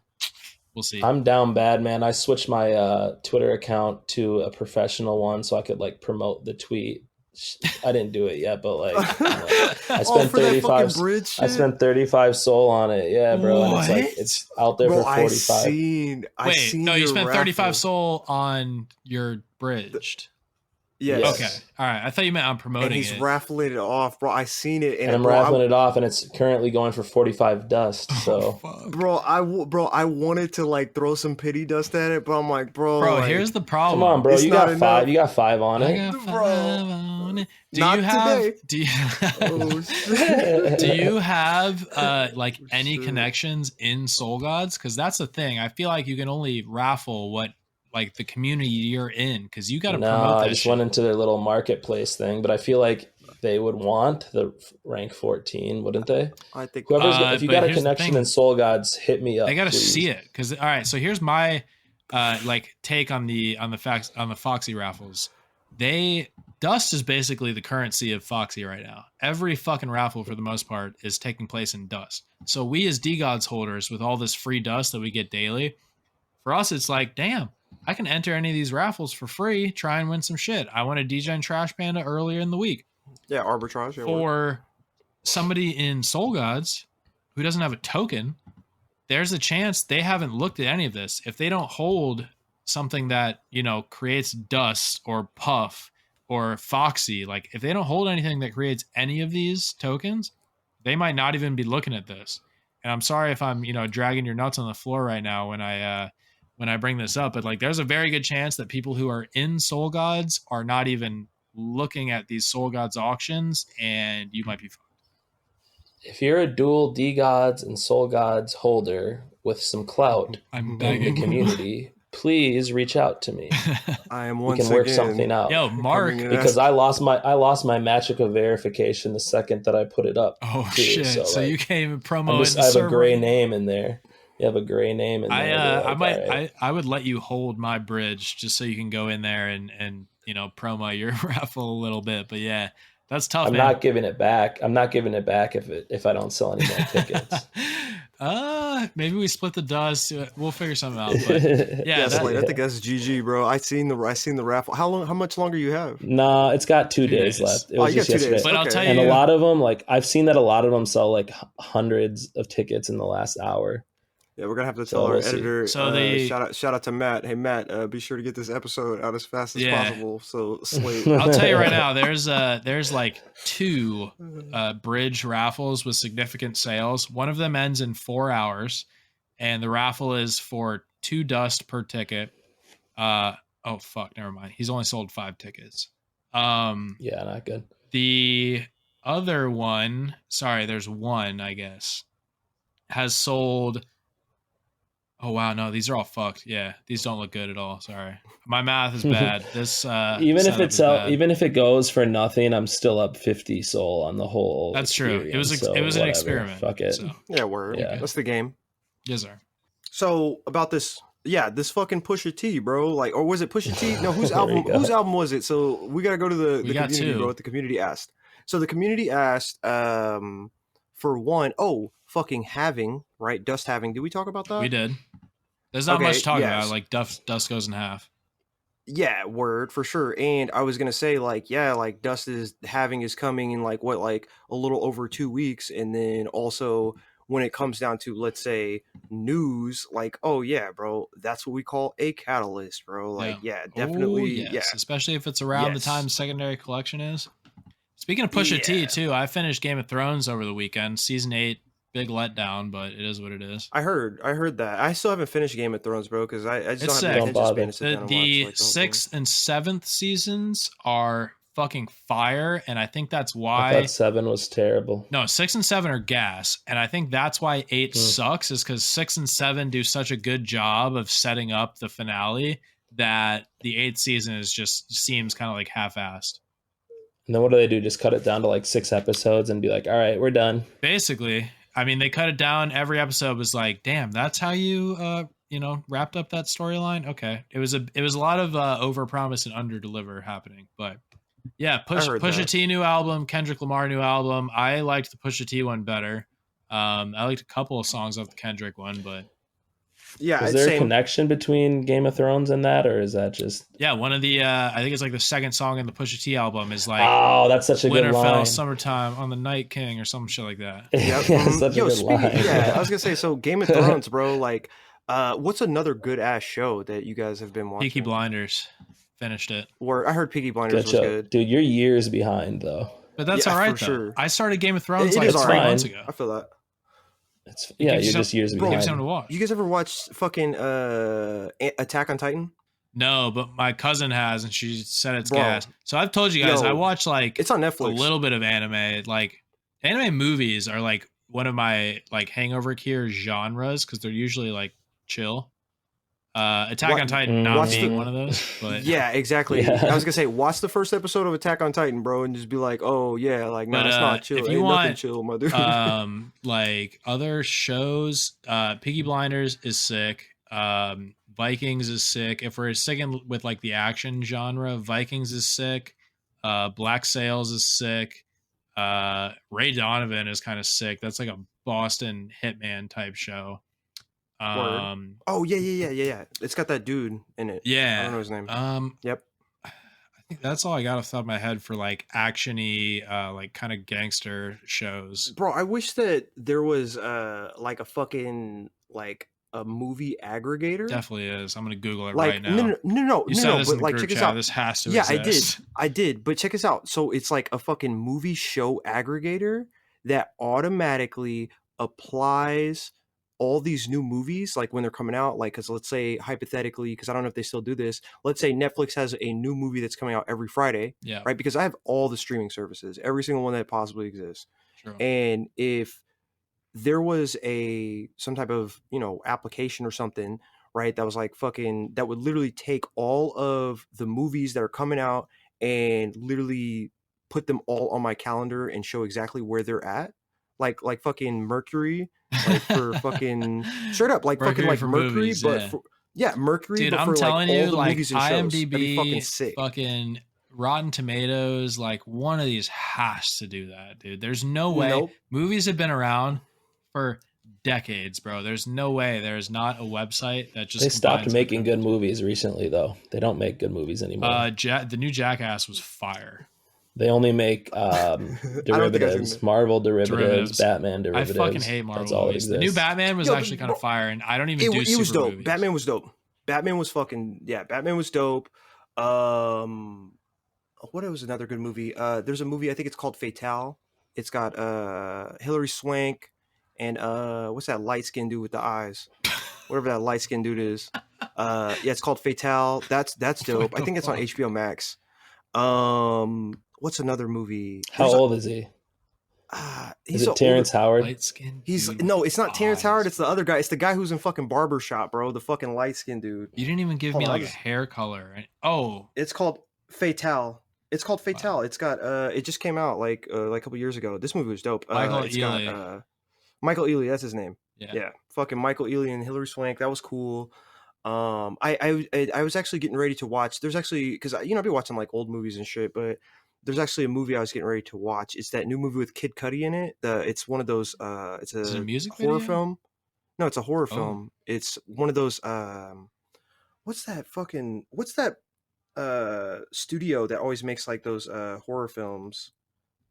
We'll see. I'm down bad, man. I switched my Twitter account to a professional one so I could like promote the tweet. I didn't do it yet, but like I spent 35. I spent 35 SOL on it. Yeah, bro. What? And it's out there for 45. You spent 35 SOL on your bridged. Yes. Okay. All right. I thought you meant I'm promoting and he's raffling it off, bro. I seen it, and I'm raffling it off, and it's currently going for 45 dust. So, bro, I wanted to like throw some pity dust at it, but I'm like, bro, here's the problem. Come on, bro. You got 5. You got 5 on it. I got 5 on it. Do you have like any connections in Soul Gods? Because that's the thing. I feel like you can only raffle what like the community you're in because you got to promote that. I just went into their little marketplace thing, but I feel like they would want the rank 14, wouldn't they? I think if you got a connection in Soul Gods, hit me up. They got to please. see it because all right. So here's my take on the Foxy raffles. Dust is basically the currency of Foxy right now. Every fucking raffle for the most part is taking place in dust. So we as DeGods holders with all this free dust that we get daily, for us it's like, damn, I can enter any of these raffles for free, try and win some shit. I won a DJ Trash Panda earlier in the week. Yeah, arbitrage. Yeah, for somebody in Soul Gods who doesn't have a token, there's a chance they haven't looked at any of this. If they don't hold something that, creates dust or puff or Foxy, like if they don't hold anything that creates any of these tokens, they might not even be looking at this. And I'm sorry if I'm, dragging your nuts on the floor right now when I bring this up, but like there's a very good chance that people who are in Soul Gods are not even looking at these Soul Gods auctions, and you might be fucked. If you're a dual DeGods and Soul Gods holder with some clout in the community, please reach out to me. I am we can work something out. Yo, Mark, because I lost my Magica verification the second that I put it up. Oh too. Shit! So you can't even promo it. I have a gray name in there. You have a gray name in there. I would let you hold my bridge just so you can go in there and promo your raffle a little bit. But yeah, that's tough. I'm not giving it back. I'm not giving it back if I don't sell any more tickets. Maybe we split the dust. We'll figure something out. But yeah, I think that's GG, bro. I seen the raffle. How much longer you have? No, it's got 2 days left. It was just yesterday. But I'll tell you, and a lot of them, like I've seen that a lot of them sell like hundreds of tickets in the last hour. Yeah, we're gonna have to tell our editor. Shout out to Matt. Hey Matt, be sure to get this episode out as fast as possible. So Slate. I'll tell you right now, there's like 2 bridge raffles with significant sales. One of them ends in 4 hours, and the raffle is for 2 dust per ticket. Oh fuck, never mind. He's only sold 5 tickets. Yeah, not good. The other one, there's one, I guess, has sold. Oh wow, no, these are all fucked. Yeah, these don't look good at all. Sorry, my math is bad. This even if it goes for nothing, I'm still up 50 soul on the whole. That's true. It was an experiment. Fuck it. So. Yeah, word. Yeah. That's the game. Yes, sir. So about this, this fucking Pusha T, bro. Like, or was it Pusha T? No, whose album? Whose album was it? So we gotta go to the community, bro. What the community asked. So the community asked for one. Oh, fucking Having, right? Dust Having. Did we talk about that? We did. There's not much to talk about. Like dust goes in half. Yeah, word for sure. And I was gonna say, like, Dust is coming in like a little over 2 weeks, and then also when it comes down to, let's say, news, like, oh yeah, bro, that's what we call a catalyst, bro. Like, definitely, especially if it's around the time secondary collection is. Speaking of Pusha T, too, I finished Game of Thrones over the weekend, season 8. Big letdown, but it is what it is. I heard that. I still haven't finished Game of Thrones, bro, because I just don't have attention span to sit down and the watch, 6th and 7th seasons are fucking fire, and I think that's why. I thought 7 was terrible. No, 6 and 7 are gas, and I think that's why 8 sucks, is because 6 and 7 do such a good job of setting up the finale that the 8th season seems kind of like half-assed. And then what do? Just cut it down to like 6 episodes and be like, all right, we're done. Basically. I mean, they cut it down. Every episode was like, damn, that's how you, wrapped up that storyline. Okay. It was a lot of overpromise and underdeliver happening, but yeah, Pusha T new album, Kendrick Lamar new album. I liked the Pusha T one better. I liked a couple of songs off the Kendrick one, but yeah, is there a connection between Game of Thrones and that, or is that just? Yeah, one of the I think it's like the second song in the Pusha T album is like, oh, that's such a good line. Winterfell, summertime on the Night King, or some shit like that. Such a good line. Yeah, I was gonna say, so Game of Thrones, bro. Like, what's another good ass show that you guys have been watching? Peaky Blinders, finished it. I heard Peaky Blinders was good. Dude, you're years behind though. But that's all right though. Sure. I started Game of Thrones like 3 months ago. I feel that. You're just years behind. To watch. You guys ever watched fucking Attack on Titan? No, but my cousin has, and she said it's gas. So I've told you guys, I watch like it's on Netflix. A little bit of anime. Like anime movies are like one of my like hangover cure genres because they're usually like chill. Attack on Titan not being one of those, but yeah, exactly. Yeah. I was gonna say, watch the first episode of Attack on Titan, bro, and just be like, oh yeah, like no, it's not chill. If you Ain't want, nothing chill, my dude. like other shows, Peaky Blinders is sick. Vikings is sick. If we're sticking with like the action genre, Vikings is sick. Black Sails is sick. Ray Donovan is kind of sick. That's like a Boston hitman type show. Oh yeah. It's got that dude in it. Yeah, I don't know his name. Yep. I think that's all I got off the top of my head for like actiony, like kind of gangster shows. Bro, I wish that there was like a fucking like a movie aggregator. Definitely is. I'm gonna Google it like, right now. No. But like, check this out. This has to. Yeah, exist. I did. But check this out. So it's like a fucking movie show aggregator that automatically applies all these new movies, like when they're coming out, like, because let's say hypothetically, because I don't know if they still do this, let's say Netflix has a new movie that's coming out every Friday, yeah, right? Because I have all the streaming services, every single one that possibly exists. True. And if there was some type of, application or something, right, that was like fucking, that would literally take all of the movies that are coming out and literally put them all on my calendar and show exactly where they're at, like fucking Mercury, like for fucking straight up, like Mercury, fucking like Mercury, movies, but yeah. Mercury. Dude, but I'm for telling like all you, the like movies and shows. IMDb, that'd be fucking sick. Fucking Rotten Tomatoes, like one of these has to do that, dude. There's no way. Nope. Movies have been around for decades, bro. There's no way there's not a website that just. They stopped making good movies recently, though. They don't make good movies anymore. The new Jackass was fire. They only make derivatives, Marvel derivatives, Batman derivatives. I fucking hate Marvel movies. The new Batman was actually kind of fire, and I don't even do super it was dope. movies. Batman was dope. Batman was dope. What was another good movie? There's a movie, I think it's called Fatale. It's got Hilary Swank and what's that light skinned dude with the eyes? Whatever that light skinned dude is. Yeah, it's called Fatale. That's dope. I think it's on HBO Max. What's another movie? How old is he? Is it Terrence Howard? No, it's not Terrence Howard. It's the other guy. It's the guy who's in fucking Barbershop, bro. The fucking light skinned dude. You didn't even give me like a hair color. Oh, it's called Fatale. It's called Fatale. Wow. It's got it just came out like a couple years ago. This movie was dope. Michael Ealy. Michael Ealy, that's his name. Yeah. Fucking Michael Ealy and Hilary Swank. That was cool. I was actually getting ready to watch. There's actually, because I've been watching like old movies and shit, but there's actually a movie I was getting ready to watch. It's that new movie with Kid Cudi in it. It's one of those. Is it a music horror video? Film? No, it's a horror film. It's one of those. What's that studio that always makes like those horror films?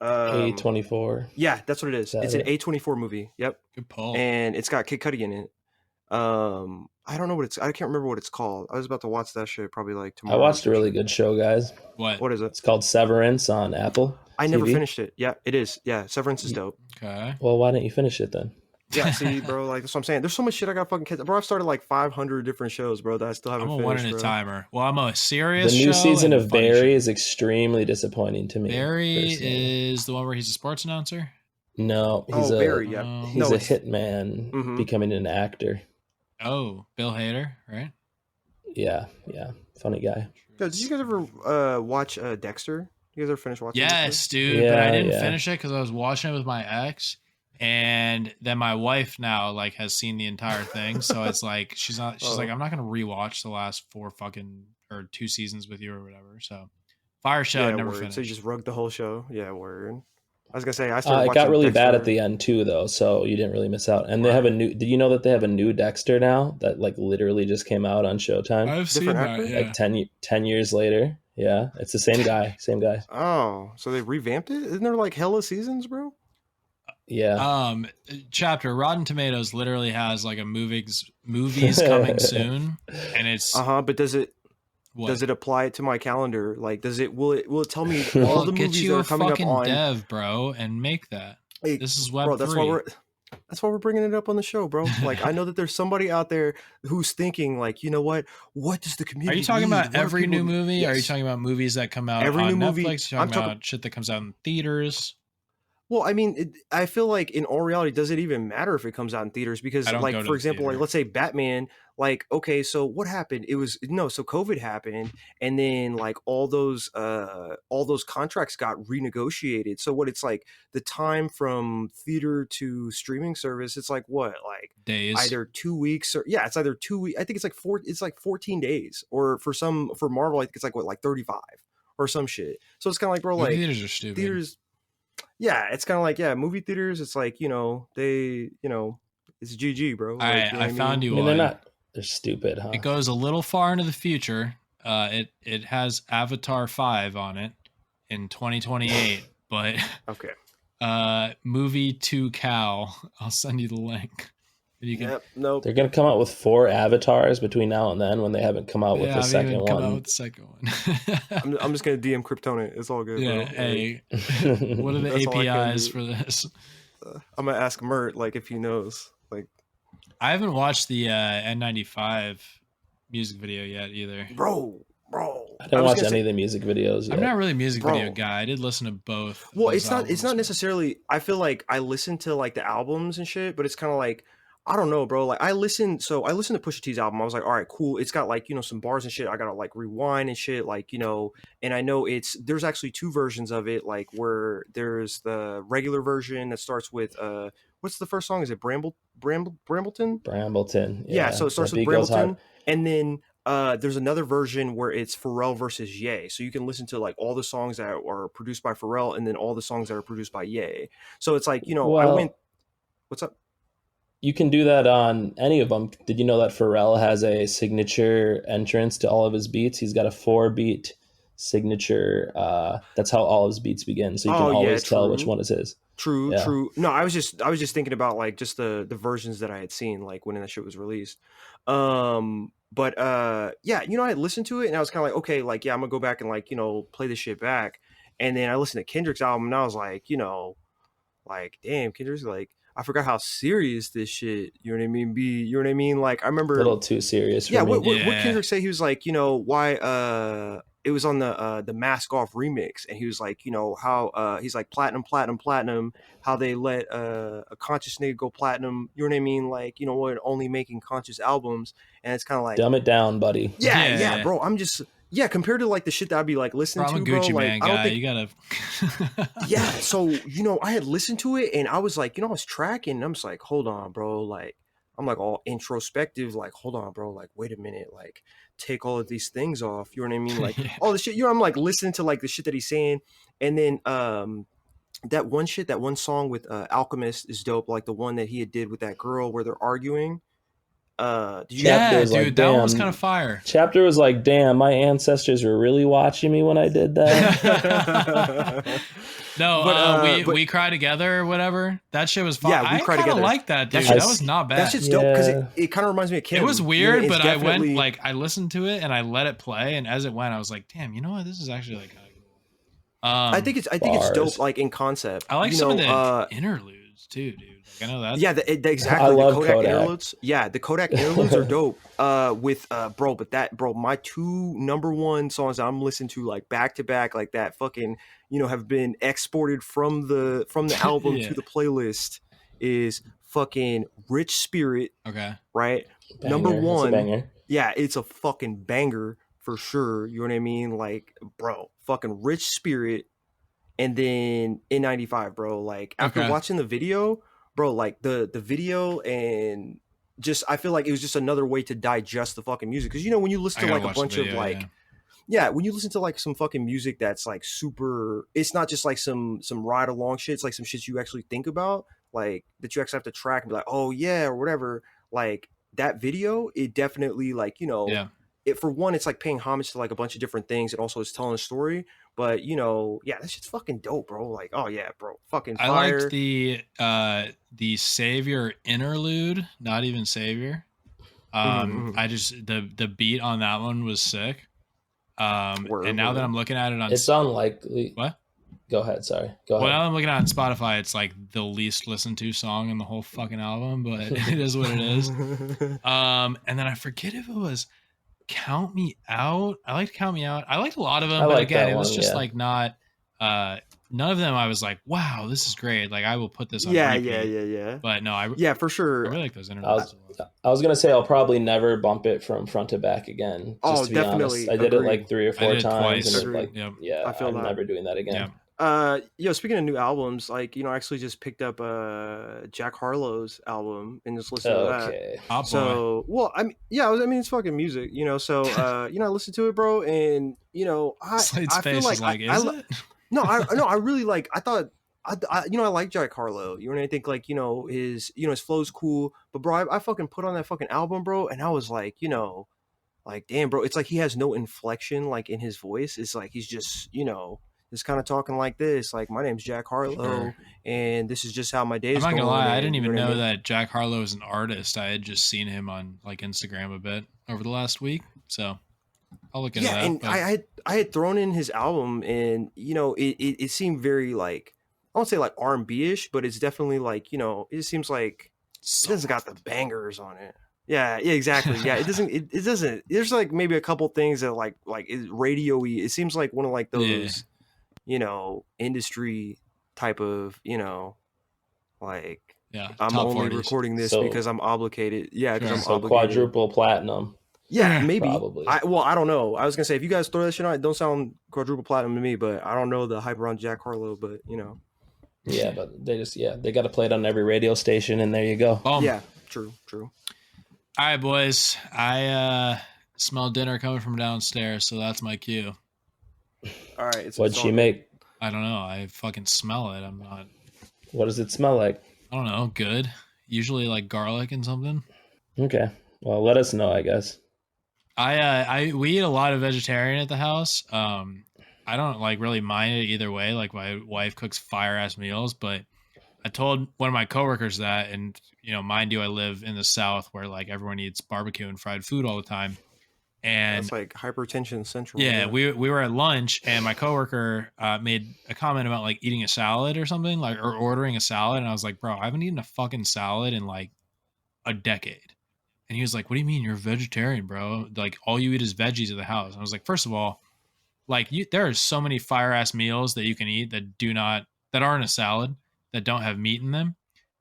A24. Yeah, that's what it is. It's an A24 movie. Yep. Good pull. And it's got Kid Cudi in it. I don't know I can't remember what it's called. I was about to watch that shit probably like tomorrow. I watched a really good show, guys. What is it? It's called Severance on Apple I TV. never finished it. Yeah, it is. Yeah, Severance is dope. Okay. Well, why didn't you finish it then? Yeah, see, bro, like that's what I'm saying. There's so much shit I got fucking kids. Bro, I've started like 500 different shows, bro, that I still haven't finished. I'm a one in a timer. Well, I'm a serious show. The new season of Barry show. is extremely disappointing to me. Barry is the one where he's a sports announcer? No, he's Barry, yeah. He's a hitman becoming an actor. Oh, Bill Hader, right? Yeah. Funny guy. Yo, did you guys ever watch Dexter? You guys ever finish watching Dexter? Yes, dude, but I didn't finish it because I was watching it with my ex. And then my wife now like has seen the entire thing, so it's like she's like I'm not gonna rewatch the last 2 seasons with you or whatever. So fire show, never finished. So you just rugged the whole show. Yeah, word. I was gonna say I started. It got really bad at the end too, though, so you didn't really miss out. And they have a new. Did you know that they have a new Dexter now that like literally just came out on Showtime? I've seen that. Yeah. Like 10 years later. Yeah, it's the same guy. Same guy. Oh, so they revamped it? Isn't there like hella seasons, bro? Yeah. Chapter Rotten Tomatoes literally has like a movies coming soon, and it's but does it apply it to my calendar? Like, will it tell me all the movies that are coming up on? Dev, bro, and make that. Hey, this is Web 3. That's why we're bringing it up on the show, bro. Like, I know that there's somebody out there who's thinking, like, you know what does the community? Are you talking need? about every new movie? Yes. Are you talking about movies that come out every on new Netflix? Movie. Are you talking about shit that comes out in theaters? Well, I mean, I feel like in all reality, does it even matter if it comes out in theaters? Because, like, for example, like let's say Batman, like, okay, so what happened? So COVID happened, and then like all those contracts got renegotiated. So what it's like the time from theater to streaming service, it's like what, like days, either 2 weeks or it's either 2 weeks. I think it's like 14 days, or for Marvel, I think it's like what, like 35 or some shit. So it's kind of like, bro, movie like theaters are stupid. Theaters, it's kind of like, movie theaters. It's like, it's GG, bro. Like, I found you I mean, one. They're stupid, huh? It goes a little far into the future. It has Avatar 5 on it in 2028, but okay. Movie 2 Cal. I'll send you the link. You can. Nope. They're gonna come out with 4 avatars between now and then when they haven't come out with the second one. Come out with the second one. I'm just gonna DM Kryptonite. It's all good. Yeah. Bro. Hey, what are the APIs for this? I'm gonna ask Mert like if he knows. Like, I haven't watched the N95 music video yet either. Bro. I didn't watch any of the music videos yet. I'm not really a music video guy. I did listen to both. Well, it's not necessarily. I feel like I listen to like the albums and shit, but it's kind of like, I don't know, bro. Like I listened to Pusha T's album. I was like, all right, cool. It's got like, some bars and shit. I gotta like rewind and shit, like, and I know there's actually 2 versions of it, like where there's the regular version that starts with what's the first song? Is it Brambleton? Brambleton. Yeah, so it starts with Brambleton, and then there's another version where it's Pharrell versus Ye. So you can listen to like all the songs that are produced by Pharrell and then all the songs that are produced by Ye. So it's like, what's up? You can do that on any of them. Did you know that Pharrell has a signature entrance to all of his beats? He's got a 4-beat signature. That's how all of his beats begin. So you can always tell which one is his. True. No, I was just thinking about like just the versions that I had seen like when that shit was released. But I listened to it and I was kind of like, okay, like, I'm gonna go back and like, play this shit back. And then I listened to Kendrick's album and I was like, like, damn, Kendrick's like, I forgot how serious this shit, you know what I mean? You know what I mean? Like, I remember a little too serious. What Kendrick say? He was like, why? It was on the Mask Off remix, and he was like, how he's like platinum, how they let a conscious nigga go platinum. You know what I mean? Like, what, only making conscious albums, and it's kind of like, dumb it down, buddy. Yeah, bro. I'm just. Yeah, compared to like the shit that I'd be like listening to, bro. Gucci like, man I don't guy. think, you gotta. Yeah, so I had listened to it and I was like, I was tracking. And I'm just like, hold on, bro. Like, I'm like all introspective. Like, hold on, bro. Like, wait a minute. Like, take all of these things off. You know what I mean? Like, all the shit. I'm like listening to like the shit that he's saying, and then that one song with Alchemist is dope. Like the one that he did with that girl where they're arguing. Dude, that one was kind of fire. Chapter was like, damn, my ancestors were really watching me when I did that. No, we cry together or whatever. That shit was fun. Yeah, we cry together. I like that, dude. That was not bad. That shit's dope because it kind of reminds me of Kim. It was weird, but I went like I listened to it and I let it play, and as it went, I was like, damn, you know what? This is actually like kind of cool. I think it's dope, like in concept. I like some of the interludes too, dude. Like, I know that. Yeah, exactly. The Kodak interludes. Yeah, the Kodak interludes are dope. But my 2 number 1 songs that I'm listening to like back to back, like that fucking, have been exported from the album to the playlist is fucking Rich Spirit. Okay. Right. Banger. Number 1. Banger. Yeah, it's a fucking banger for sure. You know what I mean? Like, bro, fucking Rich Spirit. And then N95, bro. Like after watching the video, bro, like the video and just I feel like it was just another way to digest the fucking music. Because when you listen to like a bunch of like when you listen to like some fucking music that's like super, it's not just like some ride along shit, it's like some shit you actually think about, like that you actually have to track and be like, oh yeah, or whatever. Like that video, it definitely like, it, for one, it's like paying homage to like a bunch of different things. It also is telling a story. But that shit's fucking dope, bro. Like, oh yeah, bro, fucking fire. I liked the Savior interlude, not even Savior. I just the beat on that one was sick. And now that I'm looking at it on, it's unlikely. What? Go ahead. Sorry. Go ahead. Well, now I'm looking at it on Spotify. It's like the least listened to song in the whole fucking album, but it is what it is. And then I forget if it was Count Me Out. I liked Count Me Out. I liked a lot of them, but again, it was just like not None of them I was like, wow, this is great. Like, I will put this on repeat. Yeah. But no, for sure. I really like those interviews. I was gonna say I'll probably never bump it from front to back again. Just to be definitely. honest. I did it like 3 or 4 times, twice. and I feel I'm that. never doing that again. Speaking of new albums, like, I actually just picked up Jack Harlow's album and just listened to that. Oh, so, well, I mean, it's fucking music, So, I listened to it, bro, and Slate's I face feel is like it? No, I really like. I thought, I like Jack Harlow. And I think like his his flow's cool. But bro, I fucking put on that fucking album, bro, and I was like, like damn, bro, it's like he has no inflection like in his voice. It's like he's just just kind of talking like this. Like, my name's Jack Harlow, and this is just how my day's going. I'm not going. gonna lie, I didn't even know I mean? that Jack Harlow is an artist. I had just seen him on like Instagram a bit over the last week, so I'll look into that. And I had thrown in his album, and it seemed very like, I won't say like R&B-ish, but it's definitely like it seems like it doesn't got the bangers on it. Yeah, exactly. Yeah, it doesn't. There's like maybe a couple things that like is radio-y. It seems like one of like those industry type of like I'm only 40s. Recording this because I'm obligated. Yeah, because I'm obligated. Quadruple platinum. Yeah, maybe. Probably. I don't know. I was gonna say, if you guys throw that shit on, it don't sound quadruple platinum to me, but I don't know the hype around Jack Harlow, but Yeah, but they got to play it on every radio station, and there you go. Yeah, true. All right, boys. I smell dinner coming from downstairs, so that's my cue. All right. What'd she make? I don't know. I fucking smell it. I'm not. What does it smell like? I don't know. Good. Usually like garlic and something. Okay. Well, let us know, I guess. We eat a lot of vegetarian at the house. I don't like really mind it either way. Like, my wife cooks fire ass meals, but I told one of my coworkers that, and mind you, I live in the South where like everyone eats barbecue and fried food all the time. And it's like hypertension central. Yeah, we were at lunch, and my coworker made a comment about like eating a salad or something, like, or ordering a salad, and I was like, bro, I haven't eaten a fucking salad in like a decade. And he was like, what do you mean you're a vegetarian, bro? Like, all you eat is veggies at the house. And I was like, first of all, like, there are so many fire ass meals that you can eat that aren't a salad, that don't have meat in them.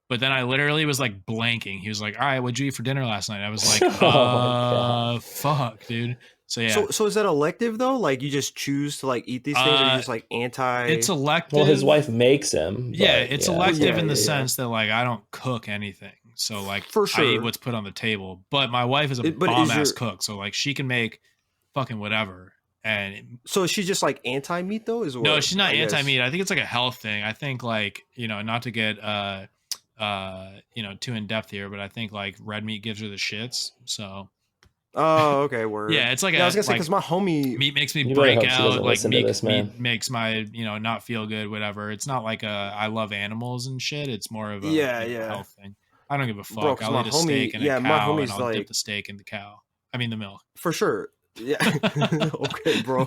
But then I literally was like blanking. He was like, all right, what'd you eat for dinner last night? I was like, fuck, dude. So yeah. So is that elective though? Like, you just choose to like eat these things, or you just like anti? It's elective. Well, his wife makes him. Yeah, it's elective in the sense that like I don't cook anything. So like, for sure, I eat what's put on the table. But my wife is a bomb ass cook, so like she can make fucking whatever. And so is she just like anti meat though? No, she's not anti meat. I think it's like a health thing. I think like not to get too in depth here, but I think like red meat gives her the shits. So. Oh, okay. Word. Yeah, it's like I was gonna say, because my homie meat makes me break out. Like meat makes my not feel good. Whatever. It's not like I love animals and shit. It's more of a health thing. I don't give a fuck. I'll eat a steak and a cow, and I'll dip the steak in the cow. I mean the milk. For sure. Yeah. Okay, bro.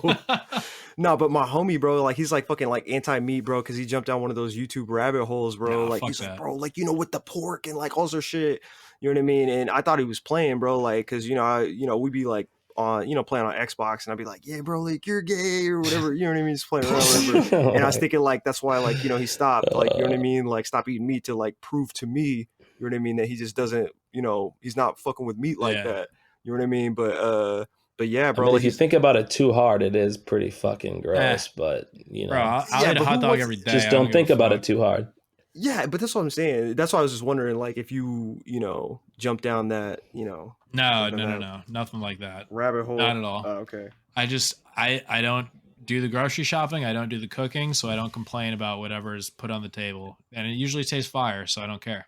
No, but my homie, bro, like, he's like fucking like anti-meat, bro, because he jumped down one of those YouTube rabbit holes, bro. Like, he's like, bro, like, with the pork and like all this shit. You know what I mean? And I thought he was playing, bro, like, because we'd be like on playing on Xbox, and I'd be like, yeah, bro, like, you're gay or whatever. You know what I mean? Just playing around, whatever. And I was thinking like that's why, like, he stopped, like, you know what I mean? Like, stop eating meat to like prove to me, you know what I mean, that he just doesn't, he's not fucking with meat like that. You know what I mean? But yeah, bro. I mean, if you think about it too hard, it is pretty fucking gross. But bro, I'll eat a hot dog every day. Just don't think about it too hard. Yeah, but that's what I'm saying. That's why I was just wondering, like, if you jump down that, No, nothing like that. Rabbit hole. Not at all. Oh, okay. I don't do the grocery shopping. I don't do the cooking, so I don't complain about whatever is put on the table, and it usually tastes fire, so I don't care.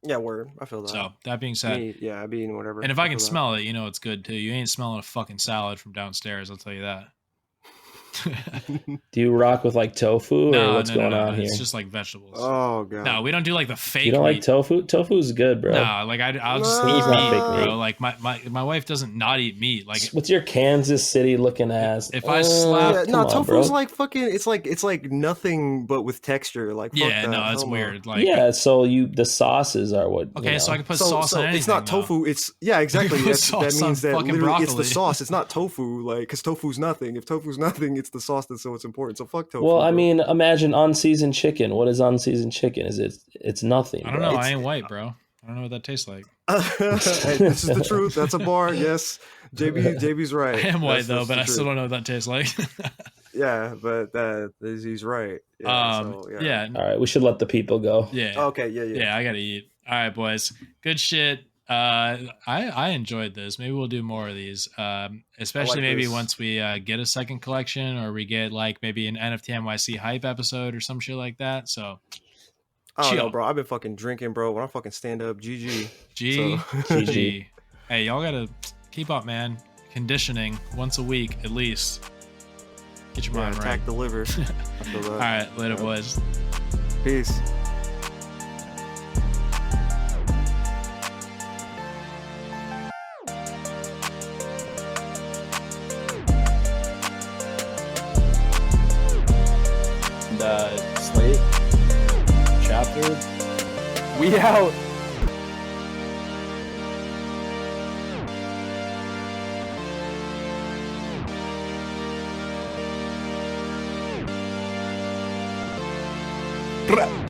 Yeah, word. I feel that. So that being said, I'd be eating whatever. And if I can smell it, it's good too. You ain't smelling a fucking salad from downstairs, I'll tell you that. Do you rock with like tofu or what's going on here? It's just like vegetables. Oh god. No, we don't do like the fake. You don't meat. like tofu? Tofu's good, bro. No, like I'll just eat meat, bro. Like my wife doesn't not eat meat. Like, what's your Kansas City looking ass? If I slap, tofu's like fucking. It's like nothing but with texture. Like, it's weird. Like, so the sauces are what. Okay, so I can put sauce on anything. It's not tofu. It's exactly. That means that literally broccoli. It's the sauce. It's not tofu. Like, because tofu's nothing. If tofu's nothing, it's the sauce that's so it's important. So fuck tofu. Well, I bro. mean, imagine unseasoned chicken. What is unseasoned chicken? It's nothing. I don't bro. know. I ain't white, bro. I don't know what that tastes like. Hey, this is the truth. That's a bar. Yes, JB's right. I am white That's but the I still truth. don't know what that tastes like. Yeah, but he's right. Yeah, yeah. All right, we should let the people go. Yeah. Okay. Yeah. Yeah, I gotta eat. All right, boys. Good shit. I enjoyed this. Maybe we'll do more of these. Especially maybe this. once we get a second collection, or we get like maybe an NFT NYC hype episode or some shit like that. So I don't know, chill. bro. I've been fucking drinking, bro. When I fucking stand up, GG. GG. Hey, y'all gotta keep up, man. Conditioning once a week at least. Get your mind right. Attack the liver. I feel that. All right, later, boys. Peace. Slate chapter. We out. Bruh.